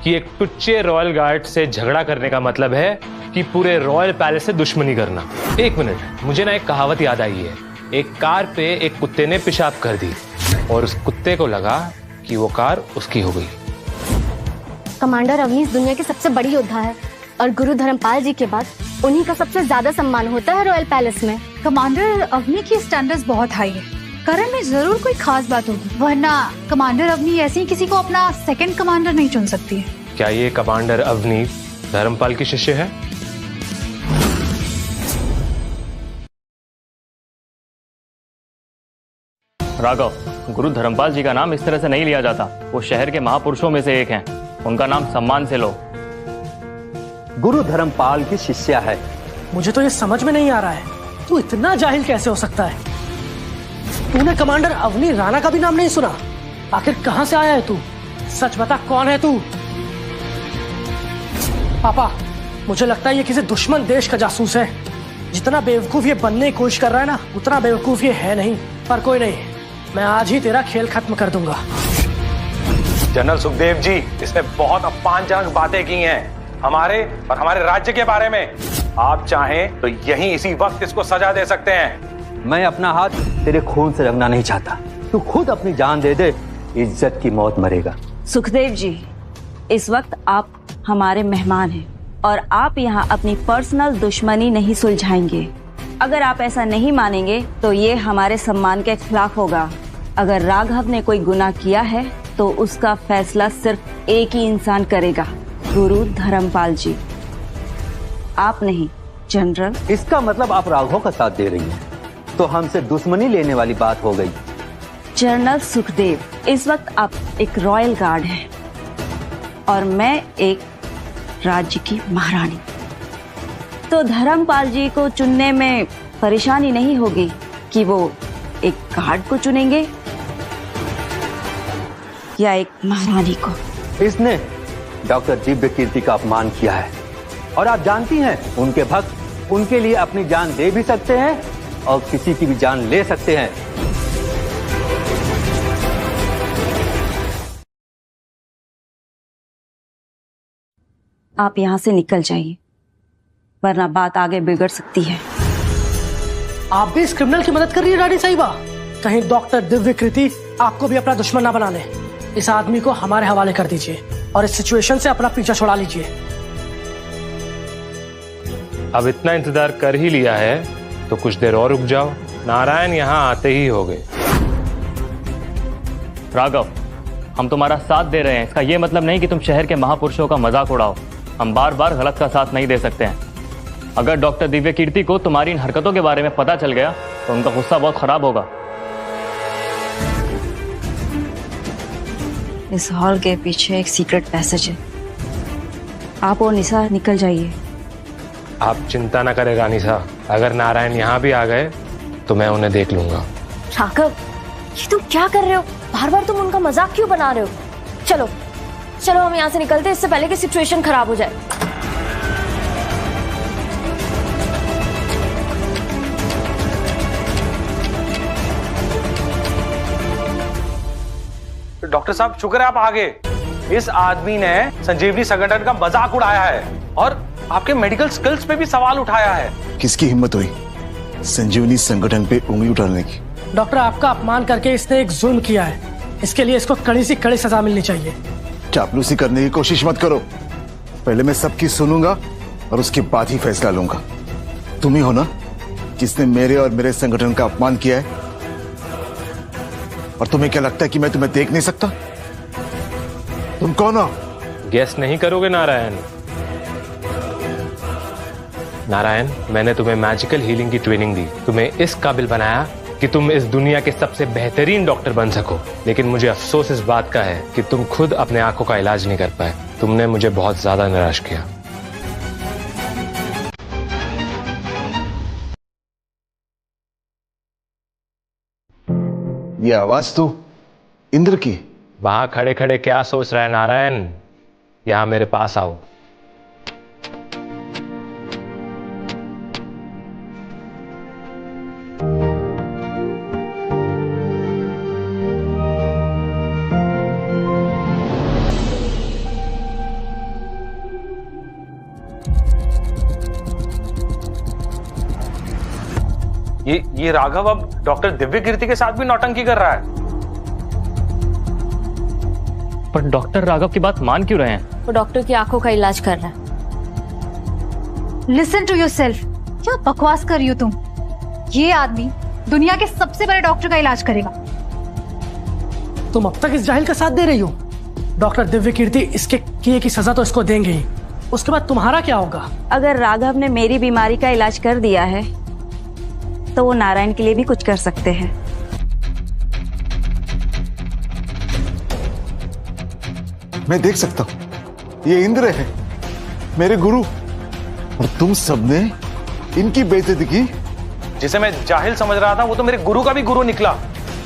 कि एक टुच्चे रॉयल गार्ड से झगड़ा करने का मतलब है कि पूरे रॉयल पैलेस से दुश्मनी करना। एक मिनट, मुझे ना एक कहावत याद आई है। एक कार पे एक कुत्ते ने पेशाब कर दी और उस कुत्ते को लगा कि वो कार उसकी हो गई। कमांडर अवनीश दुनिया की सबसे बड़ी योद्धा है और गुरु धर्मपाल जी के बाद उन्हीं का सबसे ज्यादा सम्मान होता है रॉयल पैलेस में। कमांडर अवनी की स्टैंडर्ड्स बहुत हाई है। करण में जरूर कोई खास बात होगी, वरना कमांडर अवनी ऐसे ही किसी को अपना सेकंड कमांडर नहीं चुन सकती है। क्या ये कमांडर अवनी धर्मपाल की शिष्य है? राघव, गुरु धर्मपाल जी का नाम इस तरह से नहीं लिया जाता। वो शहर के महापुरुषों में से एक हैं, उनका नाम सम्मान से लो। गुरु धर्मपाल की शिष्या है। मुझे तो ये समझ में नहीं आ रहा है, तू इतना जाहिल कैसे हो सकता है? तूने कमांडर अवनी राणा का भी नाम नहीं सुना? आखिर कहां से आया है तू? सच बता, कौन है तू? पापा, मुझे लगता है ये किसी दुश्मन देश का जासूस है। जितना बेवकूफ ये बनने की कोशिश कर रहा है ना, उतना बेवकूफ ये है नहीं। पर कोई नहीं, मैं आज ही तेरा खेल खत्म कर दूंगा। जनरल सुखदेव जी, इसने बहुत अपमानजनक बातें की हैं हमारे और हमारे राज्य के बारे में। आप चाहें तो यहीं इसी वक्त इसको सजा दे सकते हैं। मैं अपना हाथ तेरे खून से रंगना नहीं चाहता। तू खुद अपनी जान दे दे, इज्जत की मौत मरेगा। सुखदेव जी, इस वक्त आप हमारे मेहमान हैं और आप यहाँ अपनी पर्सनल दुश्मनी नहीं सुलझाएंगे। अगर आप ऐसा नहीं मानेंगे तो ये हमारे सम्मान के खिलाफ होगा। अगर राघव ने कोई गुनाह किया है तो उसका फैसला सिर्फ एक ही इंसान करेगा, गुरु धर्मपाल जी, आप नहीं। जनरल, इसका मतलब आप राघव का साथ दे रही हैं, तो हमसे दुश्मनी लेने वाली बात हो गई। जनरल सुखदेव, इस वक्त आप एक रॉयल गार्ड हैं और मैं एक राज्य की महारानी। तो धर्मपाल जी को चुनने में परेशानी नहीं होगी कि वो एक गार्ड को चुनेंगे या एक महारानी को। इसने डॉक्टर दिव्य कीर्ति का अपमान किया है और आप जानती हैं उनके भक्त उनके लिए अपनी जान दे भी सकते हैं और किसी की भी जान ले सकते हैं। आप यहाँ से निकल जाइए, वरना बात आगे बिगड़ सकती है। आप भी इस क्रिमिनल की मदद कर रही है रानी साहिबा। कहीं डॉक्टर दिव्यकृति आपको भी अपना दुश्मन ना बना ले। इस आदमी को हमारे हवाले कर दीजिए और इस सिचुएशन से अपना पीछा छुड़ा लीजिए। अब इतना इंतजार कर ही लिया है तो कुछ देर और रुक जाओ। नारायण यहाँ आते ही हो गए। राघव, हम तुम्हारा साथ दे रहे हैं, इसका ये मतलब नहीं कि तुम शहर के महापुरुषों का मजाक उड़ाओ। हम बार बार गलत का साथ नहीं दे सकते हैं। अगर डॉक्टर दिव्य कीर्ति को तुम्हारी इन हरकतों के बारे में पता चल गया तो उनका गुस्सा बहुत खराब होगा। इस हॉल के पीछे एक सीक्रेट पैसेज है, आप और निशा निकल जाइए। आप चिंता ना करें रानी साहब, अगर नारायण यहाँ भी आ गए तो मैं उन्हें देख लूंगा। राघव, ये तुम क्या कर रहे हो? बार बार तुम उनका मजाक क्यों बना रहे हो? चलो चलो हम यहाँ से निकलते हैं, इससे पहले कि सिचुएशन खराब हो जाए। डॉक्टर साहब, शुक्र है आप आ गए। इस आदमी ने संजीवनी संगठन का मजाक उड़ाया है और आपके मेडिकल स्किल्स पे भी सवाल उठाया है। किसकी हिम्मत हुई संजीवनी संगठन पे उंगली उठाने की? डॉक्टर, आपका अपमान करके इसने एक जुल्म किया है। इसके लिए इसको कड़ी से कड़ी सजा मिलनी चाहिए। चापलूसी करने की कोशिश मत करो। पहले मैं सबकी सुनूंगा और उसके बाद ही फैसला लूंगा। तुम ही हो ना जिसने मेरे और मेरे संगठन का अपमान किया है? और तुम्हें क्या लगता है कि मैं तुम्हें देख नहीं सकता? तुम कौन हो? गेस नहीं करोगे नारायण? नारायण, मैंने तुम्हें मैजिकल हीलिंग की ट्रेनिंग दी, तुम्हें इस काबिल बनाया कि तुम इस दुनिया के सबसे बेहतरीन डॉक्टर बन सको। लेकिन मुझे अफसोस इस बात का है कि तुम खुद अपने आंखों का इलाज नहीं कर पाए। तुमने मुझे बहुत ज्यादा निराश किया। ये आवाज तो इंद्र की। वहां खड़े खड़े क्या सोच रहा है नारायण? यहां मेरे पास आओ। ये राघव अब डॉक्टर दिव्य कीर्ति के साथ भी नौटंकी कर रहा है। पर डॉक्टर राघव की बात मान क्यों रहे हैं? वो डॉक्टर की आंखों का इलाज कर रहा है। Listen to yourself. क्या बकवास कर रही हो तुम? ये आदमी दुनिया के सबसे बड़े डॉक्टर का इलाज करेगा। तुम अब तक इस जाहिल का साथ दे रही हो। डॉक्टर दिव्य कीर्ति इसके किए की सजा तो इसको देंगे ही। उसके बाद तुम्हारा क्या होगा? अगर राघव ने मेरी बीमारी का इलाज कर दिया है तो वो नारायण के लिए भी कुछ कर सकते हैं। मैं देख सकता हूं, ये इंद्र है, मेरे गुरु, और तुम सबने इनकी बेइज्जती की। जिसे मैं जाहिल समझ रहा था वो तो मेरे गुरु का भी गुरु निकला।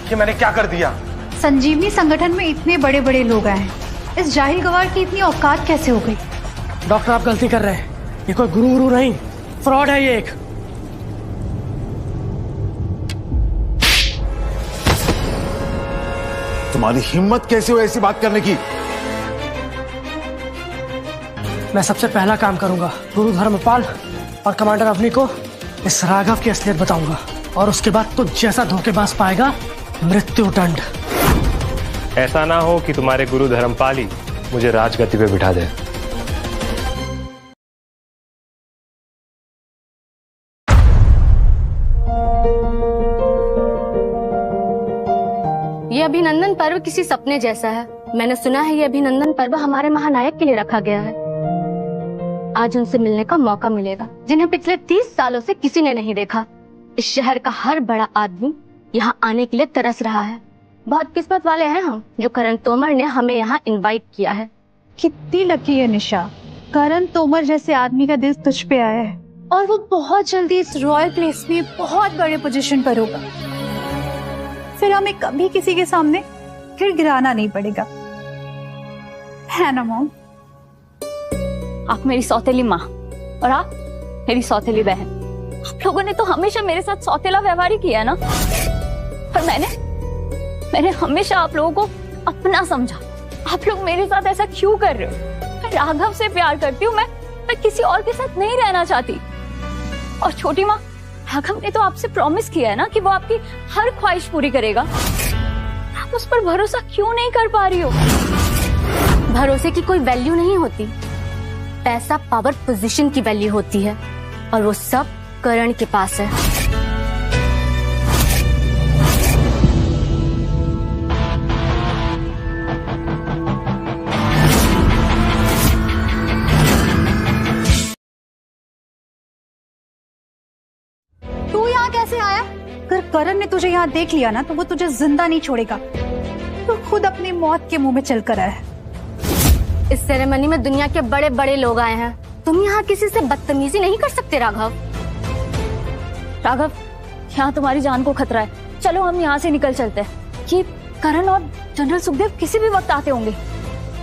कि मैंने क्या कर दिया? संजीवनी संगठन में इतने बड़े बड़े लोग आए हैं, इस जाहिल गवार की इतनी औकात कैसे हो गई? डॉक्टर, आप गलती कर रहे हैं। ये कोई गुरु नहीं, फ्रॉड है ये एक। तुम्हारी हिम्मत कैसे हो ऐसी बात करने की? मैं सबसे पहला काम करूंगा, गुरु धर्मपाल और कमांडर अवनी को इस राघव की असलियत बताऊंगा, और उसके बाद तो जैसा धोखेबाज पाएगा मृत्यु दंड। ऐसा ना हो कि तुम्हारे गुरु धर्मपाल ही मुझे राजगद्दी पे बिठा दे। ये अभिनंदन पर्व किसी सपने जैसा है। मैंने सुना है ये अभिनंदन पर्व हमारे महानायक के लिए रखा गया है। आज उनसे मिलने का मौका मिलेगा जिन्हें पिछले 30 सालों से किसी ने नहीं देखा। इस शहर का हर बड़ा आदमी यहाँ आने के लिए तरस रहा है। बहुत किस्मत वाले हैं हम जो करण तोमर ने हमें यहाँ इनवाइट किया है। कितनी लकी है निशा, करण तोमर जैसे आदमी का दिल तुझ पे आया है, और वो बहुत जल्दी इस रॉयल प्लेस में बहुत बड़े पोजीशन पर होगा। फिर हमें कभी किसी के सामने फिर गिराना नहीं पड़ेगा, है ना मॉम? आप मेरी सौतेली माँ और आप मेरी सौतेली बहन। आप लोगों ने तो हमेशा मेरे साथ सौतेला व्यवहार ही किया है ना, पर मैंने हमेशा आप लोगों को अपना समझा। आप लोग मेरे साथ ऐसा क्यों कर रहे हो? मैं राघव से प्यार करती हूँ, मैं किसी और के साथ नहीं रहना चाहती। और छोटी माँ, राघव ने तो आपसे प्रॉमिस किया है ना कि वो आपकी हर ख्वाहिश पूरी करेगा। आप उस पर भरोसा क्यों नहीं कर पा रही हो? भरोसे की कोई वैल्यू नहीं होती, पैसा, पावर, पोजीशन की वैल्यू होती है, और वो सब करण के पास है। तू यहाँ कैसे आया? अगर करण ने तुझे यहाँ देख लिया ना तो वो तुझे जिंदा नहीं छोड़ेगा। तू खुद अपनी मौत के मुंह में चलकर आया है। इस सेरेमनी में दुनिया के बड़े बड़े लोग आए हैं, तुम यहाँ किसी से बदतमीजी नहीं कर सकते। राघव, यहाँ तुम्हारी जान को खतरा है। चलो हम यहाँ से निकल चलते हैं। कि करण और जनरल सुखदेव किसी भी वक्त आते होंगे।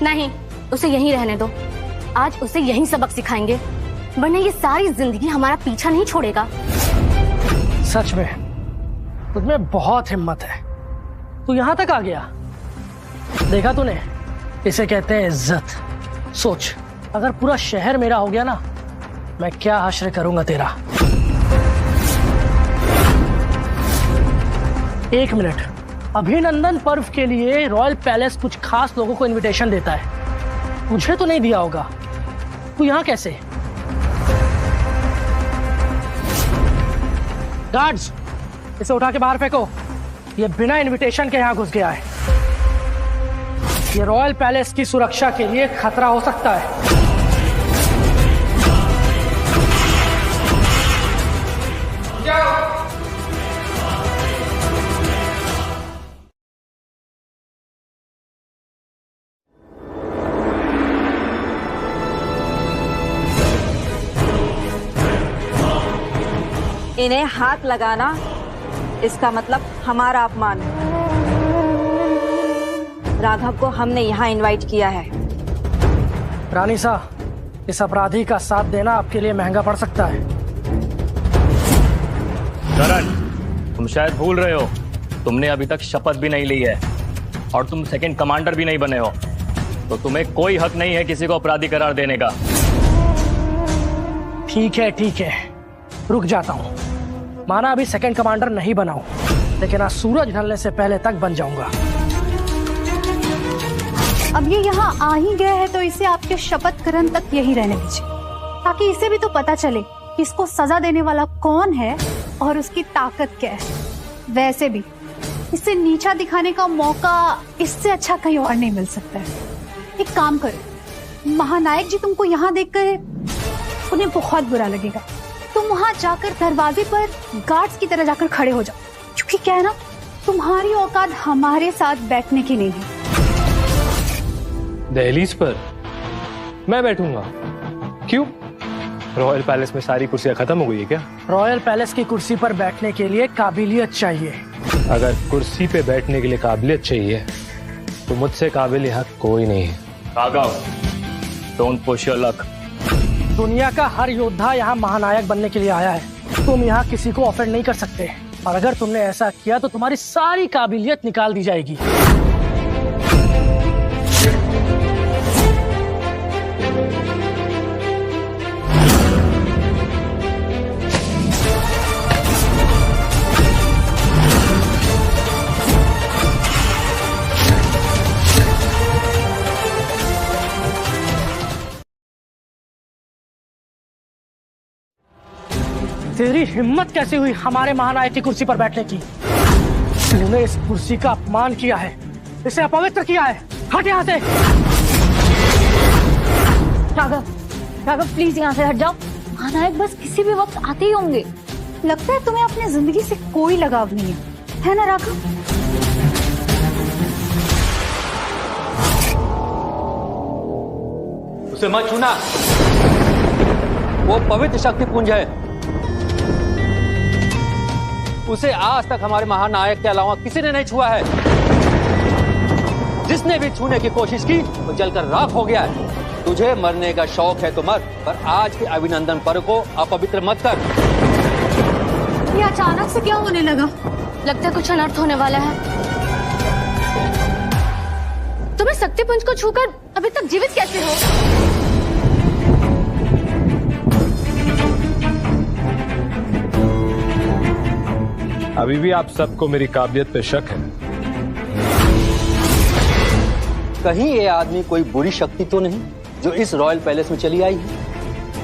नहीं, उसे यहीं रहने दो। आज उसे यहीं सबक सिखाएंगे, वरना ये सारी जिंदगी हमारा पीछा नहीं छोड़ेगा। सच में तुझमें बहुत हिम्मत है। तू यहाँ तक आ गया, देखा तूने? इसे कहते हैं इज्जत। सोच, अगर पूरा शहर मेरा हो गया ना, मैं क्या हश्र करूंगा तेरा। 1 मिनट, अभिनंदन पर्व के लिए रॉयल पैलेस कुछ खास लोगों को इनविटेशन देता है, तुझे तो नहीं दिया होगा। तू यहाँ कैसे? गार्ड्स, इसे उठा के बाहर फेंको। ये बिना इनविटेशन के यहाँ घुस गया है। ये रॉयल पैलेस की सुरक्षा के लिए खतरा हो सकता है। इन्हें हाथ लगाना, इसका मतलब हमारा अपमान है। राघव को हमने यहाँ इनवाइट किया है। रानी साहब, इस अपराधी का साथ देना आपके लिए महंगा पड़ सकता है। करण, तुम शायद भूल रहे हो, तुमने अभी तक शपथ भी नहीं ली है और तुम सेकंड कमांडर भी नहीं बने हो, तो तुम्हें कोई हक नहीं है किसी को अपराधी करार देने का। ठीक है, रुक जाता हूँ। माना अभी सेकंड कमांडर नहीं बना हूँ, लेकिन आज सूरज ढलने से पहले तक बन जाऊंगा। अब ये यहाँ आ ही गया है तो इसे आपके शपथ ग्रहण तक यही रहने दीजिए, ताकि इसे भी तो पता चले कि इसको सजा देने वाला कौन है और उसकी ताकत क्या है। वैसे भी इसे नीचा दिखाने का मौका इससे अच्छा कहीं और नहीं मिल सकता है। एक काम करो, महानायक जी तुमको यहाँ देखकर उन्हें बहुत बुरा लगेगा। तुम वहाँ जाकर दरवाजे पर गार्ड्स की तरह जाकर खड़े हो जाओ, क्योंकि क्या है ना, तुम्हारी औकात हमारे साथ बैठने की नहीं है। दहलीज पर मैं बैठूंगा? क्यों? रॉयल पैलेस में सारी कुर्सियां खत्म हो गई है क्या? रॉयल पैलेस की कुर्सी पर बैठने के लिए काबिलियत चाहिए। अगर कुर्सी पे बैठने के लिए काबिलियत चाहिए तो मुझसे काबिल यहाँ कोई नहीं है। Raghav, don't push your luck. दुनिया का हर योद्धा यहाँ महानायक बनने के लिए आया है। तुम यहाँ किसी को ऑफेंड नहीं कर सकते, और अगर तुमने ऐसा किया तो तुम्हारी सारी काबिलियत निकाल दी जाएगी। तेरी हिम्मत कैसे हुई हमारे महानायक की कुर्सी पर बैठने की? तूने इस कुर्सी का अपमान किया है, इसे अपवित्र किया है। हट यहाँ से। राघव प्लीज यहाँ से हट जाओ। महानायक बस किसी भी वक्त आते ही होंगे। लगता है तुम्हें अपनी जिंदगी से कोई लगाव नहीं है ना राघव? उसे मत छूना, वो पवित्र शक्ति पुंज है। उसे आज तक हमारे महानायक के अलावा किसी ने नहीं छुआ है। जिसने भी छूने की कोशिश की वो जलकर राख हो गया है। तुझे मरने का शौक है तो मर, पर आज के अभिनंदन पर्व को अपवित्र मत कर। से क्या होने लगा? लगता है कुछ अनर्थ होने वाला है। तुम्हें शक्तिपुंज को छूकर अभी तक जीवित कैसे हो? अभी भी आप सबको मेरी काबिलियत पे शक है? कहीं ये आदमी कोई बुरी शक्ति तो नहीं जो इस रॉयल पैलेस में चली आई है?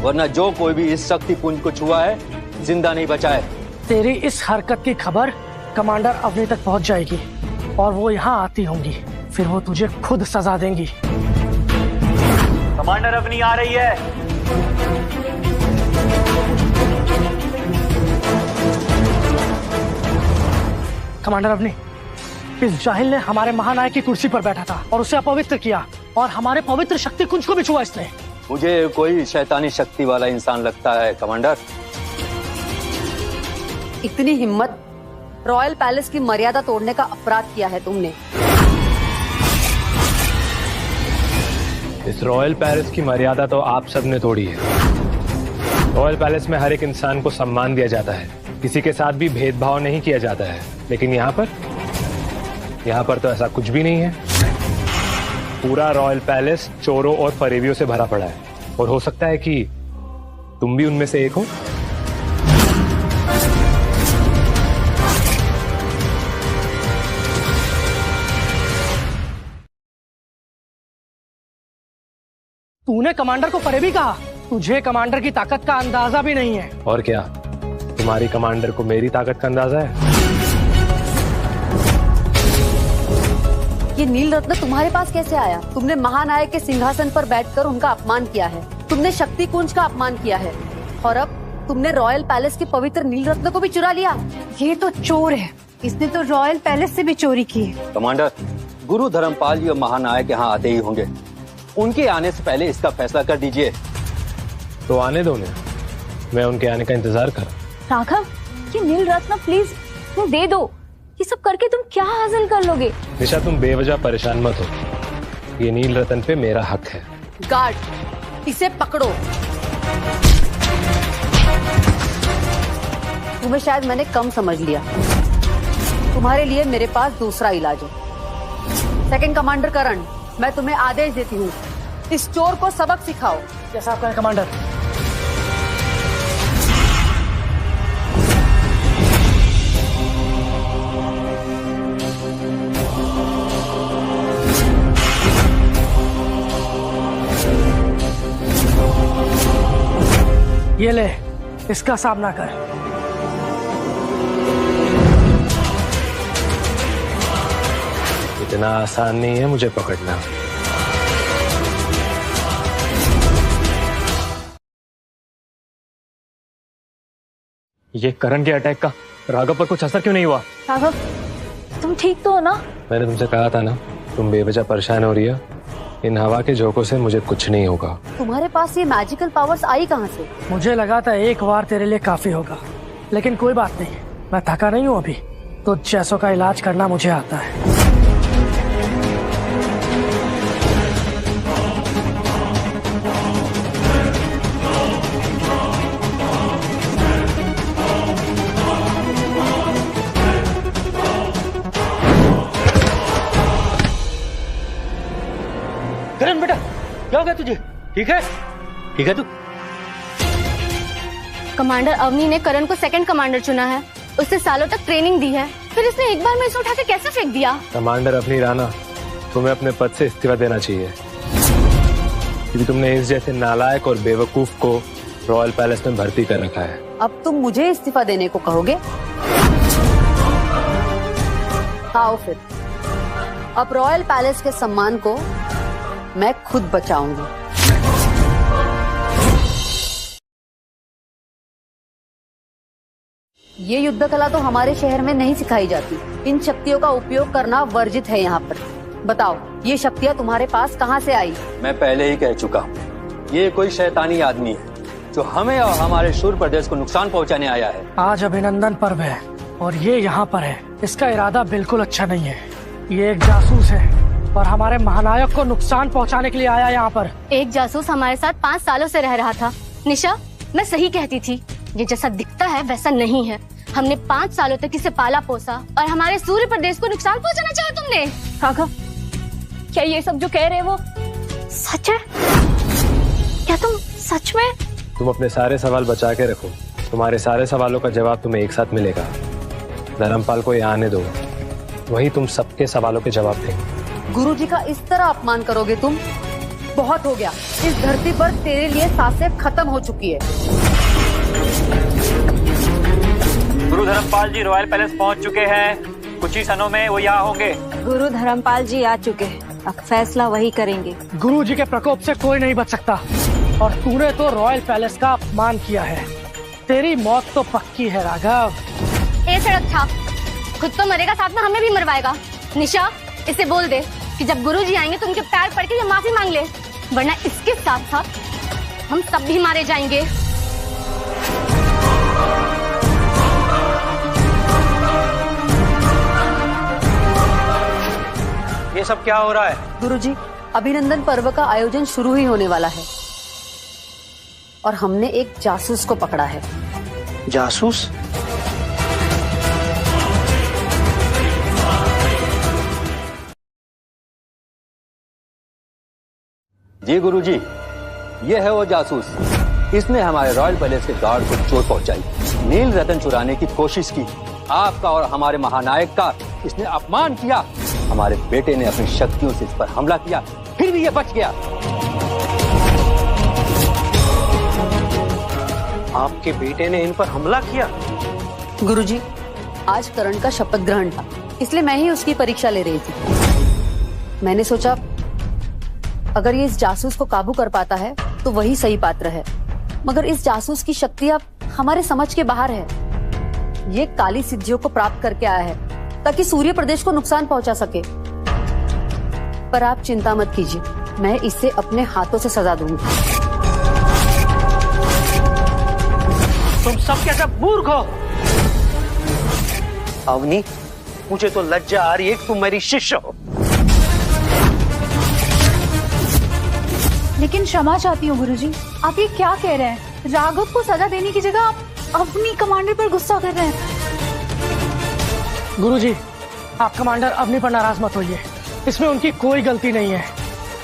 वरना जो कोई भी इस शक्ति पुंज को छुआ है जिंदा नहीं बचा है। तेरी इस हरकत की खबर कमांडर अवनी तक पहुंच जाएगी और वो यहाँ आती होंगी, फिर वो तुझे खुद सजा देंगी। कमांडर अवनी आ रही है। कमांडर अवनी, इस जाहिल ने हमारे महानायक की कुर्सी पर बैठा था और उसे अपवित्र किया और हमारे पवित्र शक्ति कुंज को भी छुआ इसने। मुझे कोई शैतानी शक्ति वाला इंसान लगता है कमांडर। इतनी हिम्मत! रॉयल पैलेस की मर्यादा तोड़ने का अपराध किया है तुमने। इस रॉयल पैलेस की मर्यादा तो आप सबने तोड़ी है। रॉयल पैलेस में हर एक इंसान को सम्मान दिया जाता है, किसी के साथ भी भेदभाव नहीं किया जाता है। लेकिन यहाँ पर तो ऐसा कुछ भी नहीं है। पूरा रॉयल पैलेस चोरों और फरेबियों से भरा पड़ा है और हो सकता है कि तुम भी उनमें से एक हो। तूने कमांडर को फरेबी कहा? तुझे कमांडर की ताकत का अंदाजा भी नहीं है। और क्या तुम्हारी कमांडर को मेरी ताकत का अंदाजा है? ये नील रत्न तुम्हारे पास कैसे आया? तुमने महानायक के सिंहासन पर बैठकर उनका अपमान किया है, तुमने शक्ति कुंज का अपमान किया है और अब तुमने रॉयल पैलेस के पवित्र नील रत्न को भी चुरा लिया। ये तो चोर है, इसने तो रॉयल पैलेस से भी चोरी की है। कमांडर, गुरु धर्मपाल जी और महानायक यहाँ आते ही होंगे। उनके आने से पहले इसका फैसला कर दीजिए। तो आने दो उन्हें, मैं उनके आने का इंतजार कर। राघव, ये नील रत्न प्लीज तुम दे दो। ये सब करके तुम क्या हासिल कर लोगे? निशा, तुम बेवजह परेशान मत हो। ये नील रतन पे मेरा हक है। गार्ड, इसे पकड़ो। तुम्हें शायद मैंने कम समझ लिया। तुम्हारे लिए मेरे पास दूसरा इलाज है। सेकंड कमांडर करण, मैं तुम्हें आदेश देती हूँ, इस चोर को सबक सिखाओ। जैसा आपका कमांडर। ये ले, इसका सामना कर। इतना आसान नहीं है मुझे पकड़ना। ये करण के अटैक का राघव पर कुछ असर क्यों नहीं हुआ? राघव, तुम ठीक तो हो ना? मैंने तुमसे कहा था ना, तुम बेवजह परेशान हो रही हो। इन हवा के झोंकों से मुझे कुछ नहीं होगा। तुम्हारे पास ये मैजिकल पावर्स आई कहाँ से? मुझे लगा था एक बार तेरे लिए काफी होगा, लेकिन कोई बात नहीं, मैं थका नहीं हूँ अभी। तो जैसों का इलाज करना मुझे आता है। करण बेटा, क्या हो गया तुझे? ठीक है? ठीक है तू? कमांडर अवनी ने करण को सेकंड कमांडर चुना है, उससे सालों तक ट्रेनिंग दी है, फिर इसने एक बार में इसे उठा के कैसे फेंक दिया? कमांडर अवनी राणा, तुम्हें अपने पद से इस्तीफा देना चाहिए, क्योंकि तुमने इस जैसे नालायक और बेवकूफ को रॉयल पैलेस में भर्ती कर रखा है। अब तुम मुझे इस्तीफा देने को कहोगे? आओ फिर, अब रॉयल पैलेस के सम्मान को मैं खुद बचाऊंगी। ये युद्ध कला तो हमारे शहर में नहीं सिखाई जाती। इन शक्तियों का उपयोग करना वर्जित है यहाँ पर। बताओ, ये शक्तियाँ तुम्हारे पास कहाँ से आई? मैं पहले ही कह चुका हूँ, ये कोई शैतानी आदमी है जो हमें और हमारे शूर प्रदेश को नुकसान पहुँचाने आया है। आज अभिनंदन पर्व है और ये यहाँ पर है। इसका इरादा बिल्कुल अच्छा नहीं है। ये एक जासूस है और हमारे महानायक को नुकसान पहुंचाने के लिए आया यहाँ पर। एक जासूस हमारे साथ 5 सालों से रह रहा था। निशा, मैं सही कहती थी, ये जैसा दिखता है वैसा नहीं है। हमने 5 सालों तक इसे पाला पोसा और हमारे सूर्य प्रदेश को नुकसान पहुंचाना चाहा तुमने। राघव, क्या ये सब जो कह रहे हैं वो सच है? क्या तुम सच में? तुम अपने सारे सवाल बचा के रखो, तुम्हारे सारे सवालों का जवाब तुम्हें एक साथ मिलेगा। धर्मपाल को यहाँ आने दो, वही तुम सबके सवालों के जवाब देंगे। गुरुजी का इस तरह अपमान करोगे तुम? बहुत हो गया। इस धरती पर तेरे लिए सांसें खत्म हो चुकी है। गुरु धर्मपाल जी रॉयल पैलेस पहुंच चुके हैं, कुछ ही क्षणों में वो यहाँ होंगे। गुरु धर्मपाल जी आ चुके हैं, अब फैसला वही करेंगे। गुरुजी के प्रकोप से कोई नहीं बच सकता और तूने तो रॉयल पैलेस का अपमान किया है। तेरी मौत तो पक्की है राघव। ए सड़क छाप, खुद तो मरेगा, साथ में हमें भी मरवाएगा। निशा, इसे बोल दे कि जब गुरुजी आएंगे तो उनके पैर पड़ के ये माफी मांग ले, वरना इसके साथ साथ हम सब भी मारे जाएंगे। ये सब क्या हो रहा है? गुरुजी, अभिनंदन पर्व का आयोजन शुरू ही होने वाला है और हमने एक जासूस को पकड़ा है। जासूस? जी गुरुजी, ये है वो जासूस। इसने हमारे रॉयल पैलेस के गार्ड को चोट पहुंचाई, नील रतन चुराने की कोशिश की, आपका और हमारे महानायक का इसने अपमान किया। हमारे बेटे ने अपनी शक्तियों से इस पर हमला किया, फिर भी ये बच गया। आपके बेटे ने इन पर हमला किया? गुरुजी, आज करण का शपथ ग्रहण था, इसलिए मैं ही उसकी परीक्षा ले रही थी। मैंने सोचा अगर ये इस जासूस को काबू कर पाता है तो वही सही पात्र है, मगर इस जासूस की शक्तियां हमारे समझ के बाहर है। ये काली सिद्धियों को प्राप्त करके आया है ताकि सूर्य प्रदेश को नुकसान पहुंचा सके। पर आप चिंता मत कीजिए, मैं इसे अपने हाथों से सजा दूंगी। तुम सब क्या सब मूर्ख हो? अवनी, मुझे तो लज्जा आ रही है कि तुम मेरी शिष्य हो। लेकिन क्षमा चाहती हूँ गुरुजी, आप ये क्या कह रहे हैं? राघव को सजा देने की जगह आप अपनी कमांडर पर गुस्सा कर रहे हैं। गुरुजी, आप कमांडर अवनी पर नाराज मत होइए, इसमें उनकी कोई गलती नहीं है।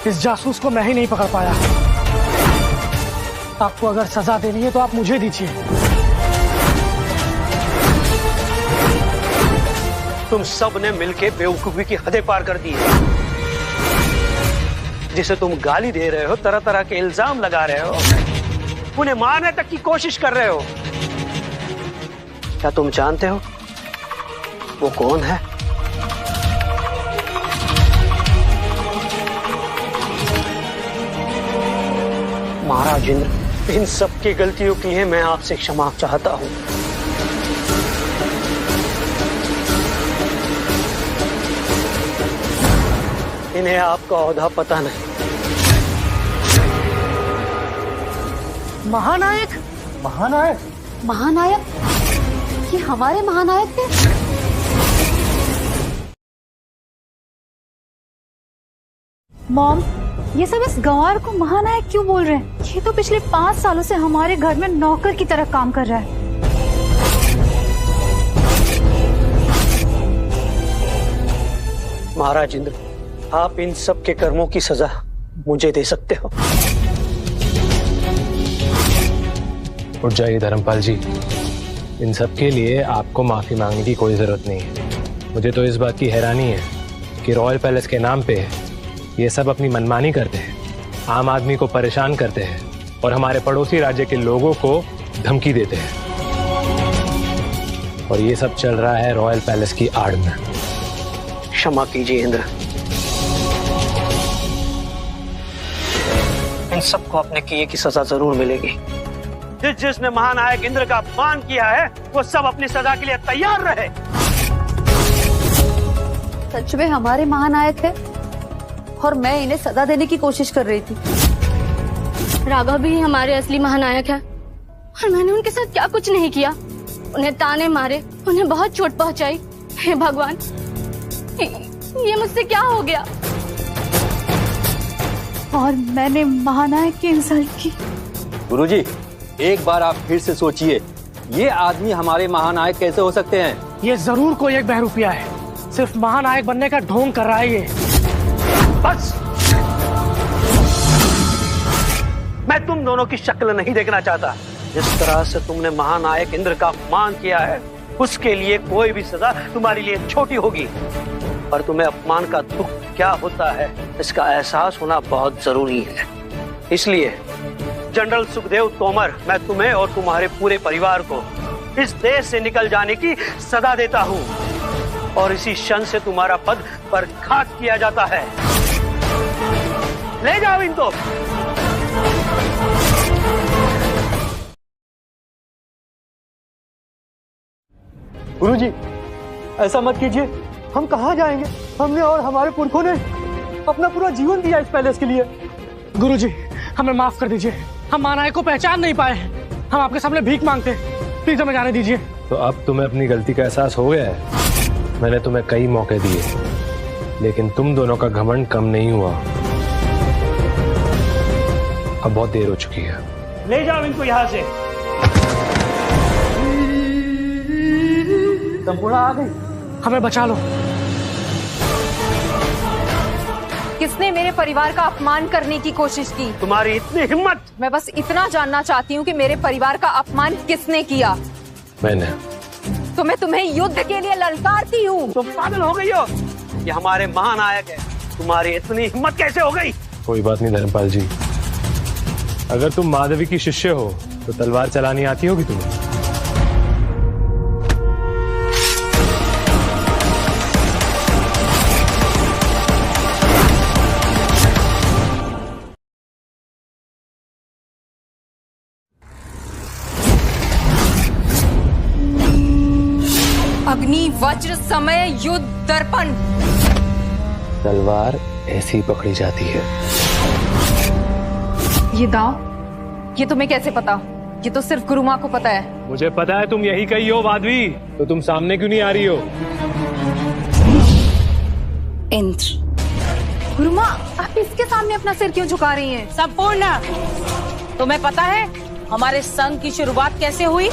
इस जासूस को मैं ही नहीं पकड़ पाया। आपको अगर सजा देनी है तो आप मुझे दीजिए। तुम सब ने मिलकर बेवकूफी की हदें पार कर दी है। जिसे तुम गाली दे रहे हो, तरह तरह के इल्जाम लगा रहे हो, उन्हें मारने तक की कोशिश कर रहे हो। क्या तुम जानते हो वो कौन है? महाराज इंद्र, इन सब की गलतियों के लिए मैं आपसे क्षमा चाहता हूं। इन्हें आपका ओहदा पता नहीं। महानायक? महानायक? महानायक? ये हमारे महानायक थे? मॉम, ये सब इस गंवार को महानायक क्यों बोल रहे हैं? ये तो पिछले 5 सालों से हमारे घर में नौकर की तरह काम कर रहा है। महाराज इंद्र, आप इन सब के कर्मों की सजा मुझे दे सकते हो। उठ जाइए धर्मपाल जी, इन सब के लिए आपको माफी मांगने की कोई जरूरत नहीं है। मुझे तो इस बात की हैरानी है कि रॉयल पैलेस के नाम पे ये सब अपनी मनमानी करते हैं, आम आदमी को परेशान करते हैं और हमारे पड़ोसी राज्य के लोगों को धमकी देते हैं। और ये सब चल रहा है रॉयल पैलेस की आड़ में। क्षमा कीजिए इंद्र, इन सबको अपने किए की सजा जरूर मिलेगी। जिसने महानायक इंद्र का अपमान किया है वो सब अपनी सजा के लिए तैयार रहे। सच में हमारे महानायक है और मैं इन्हें सजा देने की कोशिश कर रही थी। राघव भी हमारे असली महानायक है और मैंने उनके साथ क्या कुछ नहीं किया। उन्हें ताने मारे, उन्हें बहुत चोट पहुंचाई। हे भगवान, ये मुझसे क्या हो गया? और मैंने महानायक की इंसल्ट की। गुरुजी, एक बार आप फिर से सोचिए, ये आदमी हमारे महानायक कैसे हो सकते हैं? ये जरूर कोई एक बहरूपिया है, सिर्फ महानायक बनने का ढोंग कर रहा है ये। बस, मैं तुम दोनों की शक्ल नहीं देखना चाहता। जिस तरह से तुमने महानायक इंद्र का अपमान किया है, उसके लिए कोई भी सजा तुम्हारे लिए छोटी होगी। पर तुम्हें अपमान का दुख क्या होता है, इसका एहसास होना बहुत जरूरी है। इसलिए जनरल सुखदेव तोमर, मैं तुम्हें और तुम्हारे पूरे परिवार को इस देश से निकल जाने की सजा देता हूं और इसी क्षण से तुम्हारा पद बर्खास्त किया जाता है। ले जाओ इनको। गुरुजी, ऐसा मत कीजिए। हम कहाँ जाएंगे? हमने और हमारे पुरखों ने अपना पूरा जीवन दिया इस पैलेस के लिए। गुरुजी, हमें माफ कर दीजिए, हम महानायक को पहचान नहीं पाए। हम आपके सामने भीख मांगते हैं, प्लीज हमें जाने दीजिए। तो अब तुम्हें अपनी गलती का एहसास हो गया है। मैंने तुम्हें कई मौके दिए, लेकिन तुम दोनों का घमंड कम नहीं हुआ। अब बहुत देर हो चुकी है। ले जाओ इनको यहाँ से। संपूर्ण आ गई, हमें बचा लो। किसने मेरे परिवार का अपमान करने की कोशिश की? तुम्हारी इतनी हिम्मत! मैं बस इतना जानना चाहती हूँ कि मेरे परिवार का अपमान किसने किया? मैंने। तो मैं तुम्हें युद्ध के लिए ललकारती हूँ। तुम पागल हो गई हो? ये हमारे महानायक है, तुम्हारी इतनी हिम्मत कैसे हो गई? कोई बात नहीं धर्मपाल जी, अगर तुम माधवी की शिष्य हो तो तलवार चलानी आती होगी तुम्हें। अग्नि वज्र समय युद्ध दर्पण। तलवार ऐसी पकड़ी जाती है। ये दांव, ये तुम्हें कैसे पता? ये तो सिर्फ गुरु माँ को पता है। मुझे पता है तुम यही कही हो माधवी, तो तुम सामने क्यों नहीं आ रही हो? इंद्र। गुरु माँ, आप इसके सामने अपना सिर क्यों झुका रही हैं? संपूर्ण, तुम्हें पता है हमारे संघ की शुरुआत कैसे हुई?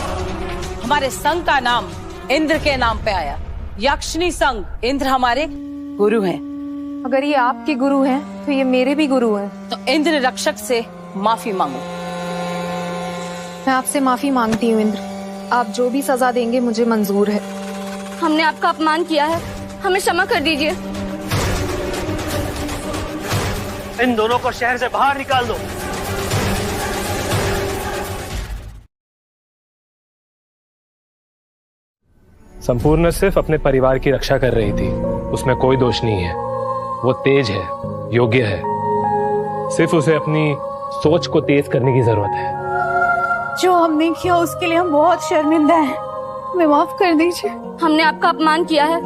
हमारे संघ का नाम इंद्र के नाम पे आया, यक्षिणी संघ। इंद्र हमारे गुरु हैं। अगर ये आपके गुरु हैं, तो ये मेरे भी गुरु हैं। तो इंद्र रक्षक से माफी मांगो। मैं आपसे माफी मांगती हूँ इंद्र, आप जो भी सजा देंगे मुझे मंजूर है। हमने आपका अपमान किया है, हमें क्षमा कर दीजिए। इन दोनों को शहर से बाहर निकाल दो। संपूर्ण सिर्फ अपने परिवार की रक्षा कर रही थी, उसमें कोई दोष नहीं है। वो तेज है, योग्य है, सिर्फ उसे अपनी सोच को तेज करने की जरूरत है। जो हमने किया उसके लिए हम बहुत शर्मिंदा हैं, हमें माफ कर दीजिए। हमने आपका अपमान किया है,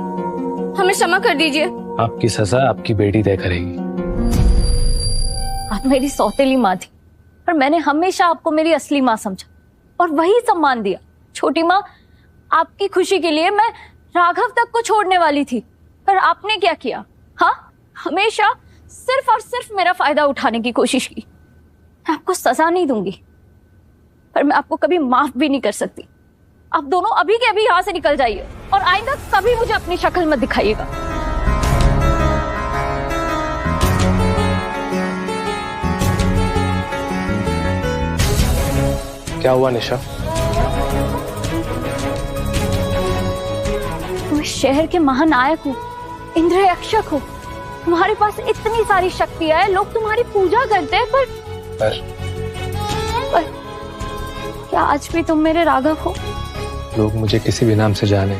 हमें क्षमा कर दीजिए। आपकी सजा आपकी बेटी तय करेगी। आप मेरी सौतेली माँ थी, पर मैंने हमेशा आपको मेरी असली माँ समझा और वही सम्मान दिया। छोटी माँ, आपकी खुशी के लिए मैं राघव तक को छोड़ने वाली थी, पर आपने क्या किया? हाँ, हमेशा सिर्फ और सिर्फ मेरा फायदा उठाने की कोशिश की। मैं आपको सजा नहीं दूंगी, पर मैं आपको कभी माफ भी नहीं कर सकती। आप दोनों अभी के अभी यहाँ से निकल जाइए और आइंदा कभी मुझे अपनी शक्ल मत दिखाइएगा। क्या हुआ निशा? तुम शहर के महानायक हो, इंद्र यक्षक हो, तुम्हारे पास इतनी सारी शक्तियां है, लोग तुम्हारी पूजा करते हैं, पर क्या आज भी तुम मेरे राघव हो? लोग मुझे किसी भी नाम से जाने,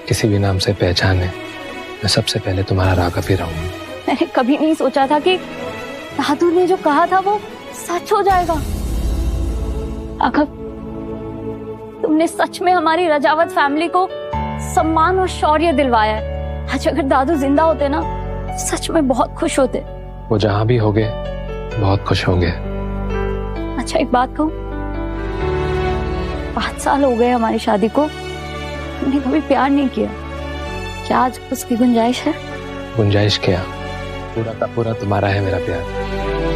किसी भी नाम से पहचाने, मैं सबसे पहले तुम्हारा राघव ही रहूंगा। मैंने कभी नहीं सोचा था कि दादू ने जो कहा था वो सच हो जाएगा। राघव, तुमने सच में हमारी रजावत फैमिली को सम्मान और शौर्य दिलवाया है। आज अगर दादू जिंदा होते ना, सच में बहुत खुश होते। वो जहां भी होंगे बहुत खुश होंगे। अच्छा, एक बात कहूं, 5 साल हो गए हमारी शादी को, हमने कभी प्यार नहीं किया। क्या आज उसकी गुंजाइश है? गुंजाइश क्या, पूरा का पूरा तुम्हारा है मेरा प्यार।